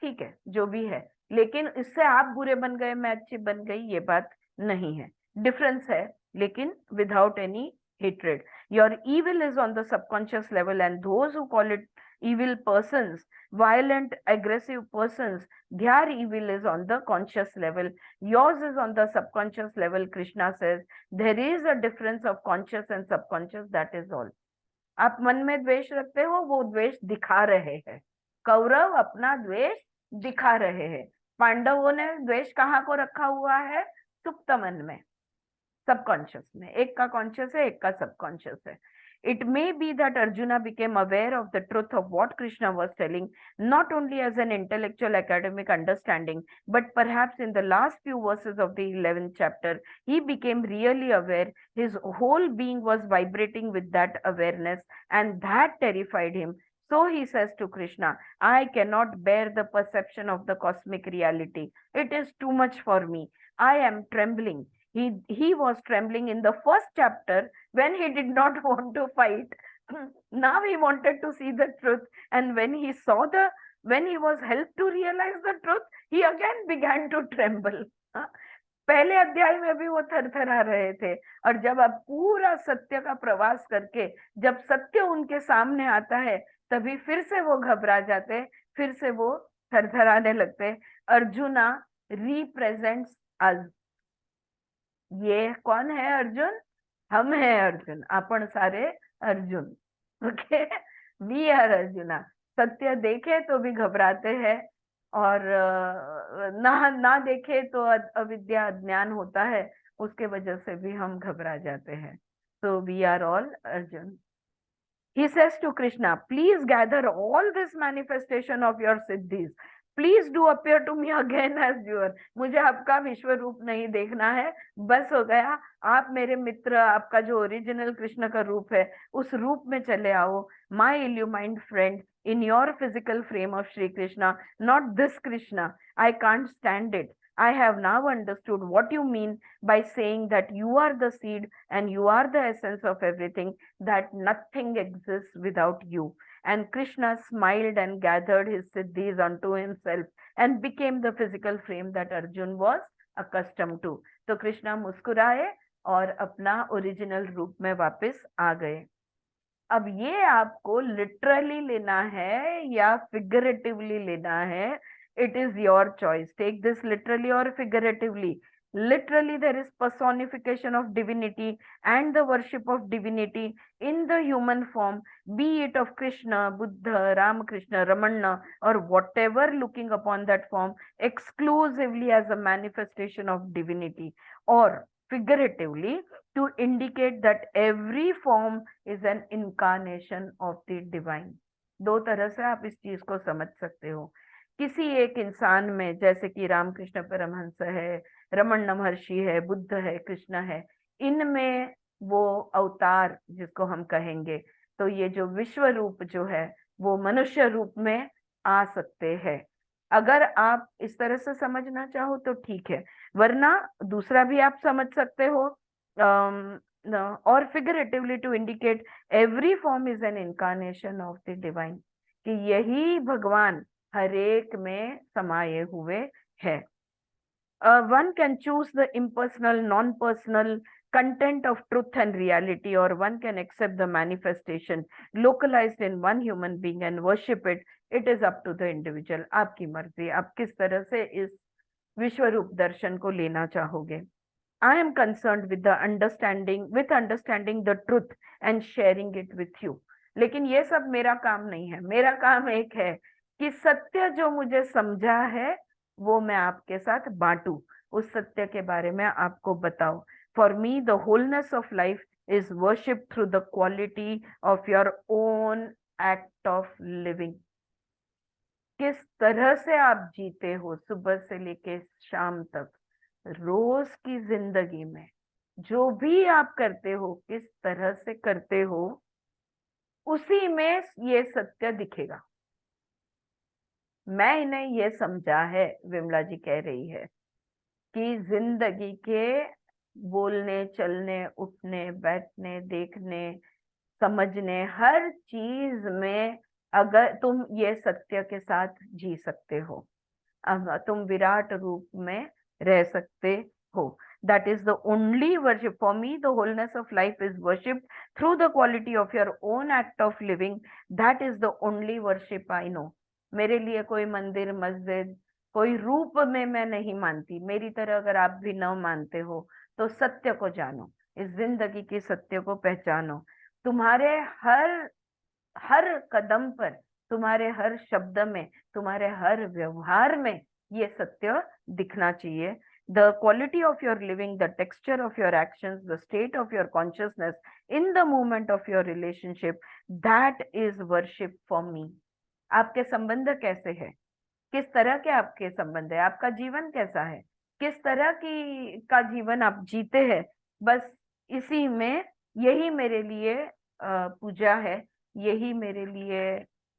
ठीक है, जो भी है, लेकिन इससे आप बुरे बन गए मैं अच्छी बन गई, ये बात नहीं है. डिफरेंस है, लेकिन without any hatred. Your evil is on the subconscious level, and those who call it evil persons, violent, aggressive persons, their evil is on the conscious level. Yours is on the subconscious level. Krishna says there is a difference of conscious and subconscious, that is all. आप मन में द्वेष रखते हो, वो द्वेष दिखा रहे हैं. कौरव अपना द्वेष दिखा रहे हैं. पांडवों ने द्वेष कहाँ को रखा हुआ है? सुप्त मन में, सबकॉन्शियस में. एक का कॉन्शियस है, एक का सबकॉन्शियस है. It may be that Arjuna became aware of the truth of what Krishna was telling, not only as an intellectual academic understanding, but perhaps in the last few verses of the 11th chapter, he became really aware. His whole being was vibrating with that awareness, and that terrified him. So he says to Krishna, I cannot bear the perception of the cosmic reality. It is too much for me. I am trembling. He was trembling in the first chapter when he did not want to fight. Now he wanted to see the truth, and when he was helped to realize the truth, he again began to tremble. पहले अध्याय में भी वो थरथरा रहे थे, और जब अब पूरा सत्य का प्रवास करके जब सत्य उनके सामने आता है, तभी फिर से वो घबरा जाते, फिर से वो थरथराने लगते. Arjuna represents us. ये कौन है अर्जुन? हम हैं अर्जुन. आपण सारे Arjun. Okay, we are Arjuna. सत्य देखे तो भी घबराते हैं, और ना देखे तो अविद्या अज्ञान होता है, उसके वजह से भी हम घबरा जाते हैं. तो we are all Arjun. He says to Krishna, please gather all this manifestation of your siddhis. Please do appear to me again as your. मुझे आपका विश्व रूप नहीं देखना है, बस हो गया. आप मेरे मित्र, आपका जो ओरिजिनल कृष्ण का रूप है उस रूप में चले आओ. My illumined friend in your physical frame of Shri Krishna, not this Krishna. I can't stand it. I have now understood what you mean by saying that you are the seed and you are the essence of everything, that nothing exists without you. And Krishna smiled and gathered his siddhis unto himself and became the physical frame that Arjun was accustomed to. तो कृष्णा मुस्कुराए और अपना original रूप में वापस आ गए. अब ये आपको लिटरली लेना है या फिगरेटिवली लेना है, it is your choice. Take this literally और figuratively. Literally, there is personification of divinity and the worship of divinity in the human form, be it of Krishna, Buddha, Ramakrishna, Ramana, or whatever, looking upon that form exclusively as a manifestation of divinity, or figuratively to indicate that every form is an incarnation of the divine. दो तरह से आप इस चीज को समझ सकते हो. किसी एक इंसान में, जैसे कि रामकृष्ण परमहंस है, रमन महर्षि है, बुद्ध है, कृष्ण है, इनमें वो अवतार जिसको हम कहेंगे, तो ये जो विश्व रूप जो है वो मनुष्य रूप में आ सकते हैं. अगर आप इस तरह से समझना चाहो तो ठीक है, वरना दूसरा भी आप समझ सकते हो. और figuratively to indicate every form is an incarnation of the divine, कि यही भगवान हरेक में समाये हुए है. One can choose the impersonal, non-personal content of truth and reality, or one can accept the manifestation localized in one human being and worship it. It is up to the individual. आपकी मर्जी, आप किस तरह से इस विश्व रूप दर्शन को लेना चाहोगे. I am concerned with understanding the truth and sharing it with you. लेकिन ये सब मेरा काम नहीं है. मेरा काम एक है कि सत्य जो मुझे समझा है वो मैं आपके साथ बांटू, उस सत्य के बारे में आपको बताओ. For me the wholeness of life is worship through the quality of your own act of living. किस तरह से आप जीते हो सुबह से लेके शाम तक, रोज की जिंदगी में जो भी आप करते हो, किस तरह से करते हो, उसी में ये सत्य दिखेगा. मैं इन्हें ये समझा है, विमला जी कह रही है, कि जिंदगी के बोलने, चलने, उठने, बैठने, देखने, समझने, हर चीज में अगर तुम ये सत्य के साथ जी सकते हो, तुम विराट रूप में रह सकते हो. That is the only worship. For me, the wholeness of life is worshipped through the quality of your own act of living. That is the only worship I know. मेरे लिए कोई मंदिर, मस्जिद, कोई रूप में मैं नहीं मानती. मेरी तरह अगर आप भी न मानते हो तो सत्य को जानो, इस जिंदगी के सत्य को पहचानो. तुम्हारे हर कदम पर, तुम्हारे हर शब्द में, तुम्हारे हर व्यवहार में ये सत्य दिखना चाहिए. The quality of your living, the texture of your actions, the state of your consciousness in the moment of your relationship, that is worship for me. आपके संबंध कैसे है, किस तरह के आपके संबंध है, आपका जीवन कैसा है, किस तरह की का जीवन आप जीते हैं, बस इसी में यही मेरे लिए पूजा है, यही मेरे लिए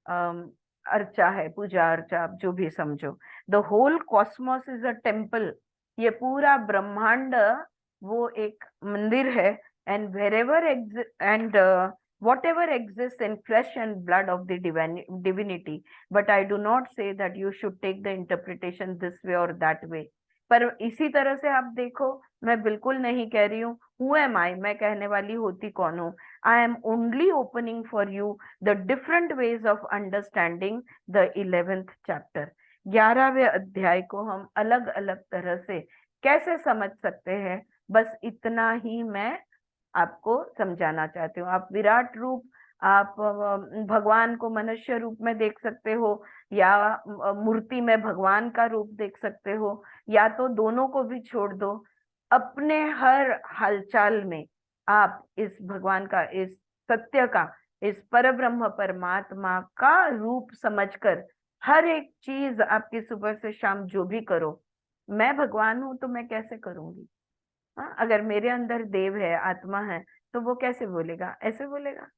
अर्चा है, पूजा अर्चा आप जो भी समझो. The whole cosmos is a temple. ये पूरा ब्रह्मांड वो एक मंदिर है. And wherever and whatever exists in flesh and blood of the divinity, but I do not say that you should take the interpretation this way or that way. पर इसी तरह से आप देखो, मैं बिल्कुल नहीं कह रही हूँ who am I, मैं कहने वाली होती कौन हूँ. I am only opening for you the different ways of understanding the 11th chapter. 11वें अध्याय को हम अलग अलग तरह से कैसे समझ सकते हैं, बस इतना ही मैं आपको समझाना चाहती हूँ. आप विराट रूप, आप भगवान को मनुष्य रूप में देख सकते हो, या मूर्ति में भगवान का रूप देख सकते हो, या तो दोनों को भी छोड़ दो. अपने हर हालचाल में आप इस भगवान का, इस सत्य का इस पर ब्रह्म परमात्मा का रूप समझकर हर एक चीज आपकी सुबह से शाम जो भी करो, मैं भगवान हूं तो मैं कैसे करूंगी? हाँ, अगर मेरे अंदर देव है, आत्मा है, तो वो कैसे बोलेगा? ऐसे बोलेगा?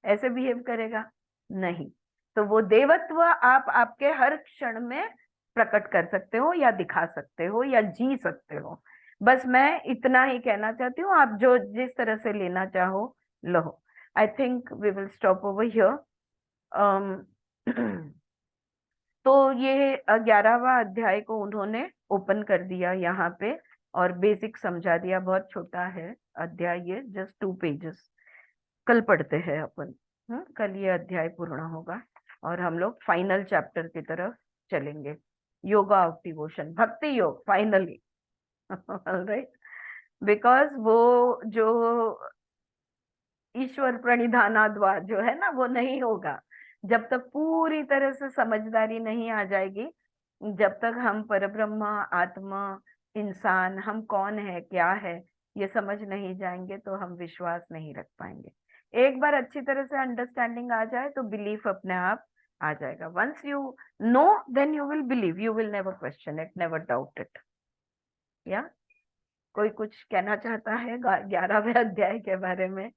ऐसे बिहेव करेगा? नहीं। तो वो देवत्व आप आपके हर क्षण में प्रकट कर सकते हो या दिखा सकते हो या जी सकते हो। बस मैं इतना ही कहना चाहती हूँ, आप जो जिस तरह से लेना चाहो लो। I think we will stop over here. तो ये 11वां अध्याय को उन्होंने ओपन कर दिया यहाँ पे और बेसिक समझा दिया। बहुत छोटा है अध्याय, ये जस्ट 2 पेजेस। कल पढ़ते हैं अपन। कल ये अध्याय पूर्ण होगा और हम लोग फाइनल चैप्टर की तरफ चलेंगे। योगा ऑफ डिवोशन, भक्ति योग, फाइनली। राइट। बिकॉज वो जो ईश्वर प्रणिधानाद्वार जो है ना, वो नहीं होगा जब तक पूरी तरह से समझदारी नहीं आ जाएगी। जब तक हम परब्रह्म, आत्मा, इंसान, हम कौन है, क्या है, ये समझ नहीं जाएंगे तो हम विश्वास नहीं रख पाएंगे। एक बार अच्छी तरह से अंडरस्टैंडिंग आ जाए तो बिलीफ अपने आप आ जाएगा। Once you know, then you will believe, you will never question it, never doubt it. या कोई कुछ कहना चाहता है 11वें अध्याय के बारे में?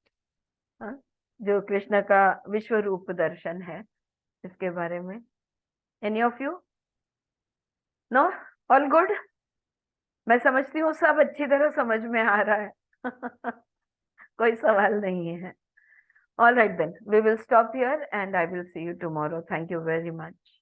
हाँ, जो कृष्ण का विश्व रूप दर्शन है, इसके बारे में? Any of you? No? All good? मैं समझती हूँ सब अच्छी तरह समझ में आ रहा है। कोई सवाल नहीं है? All right, then we will stop here and I will see you tomorrow. Thank you very much.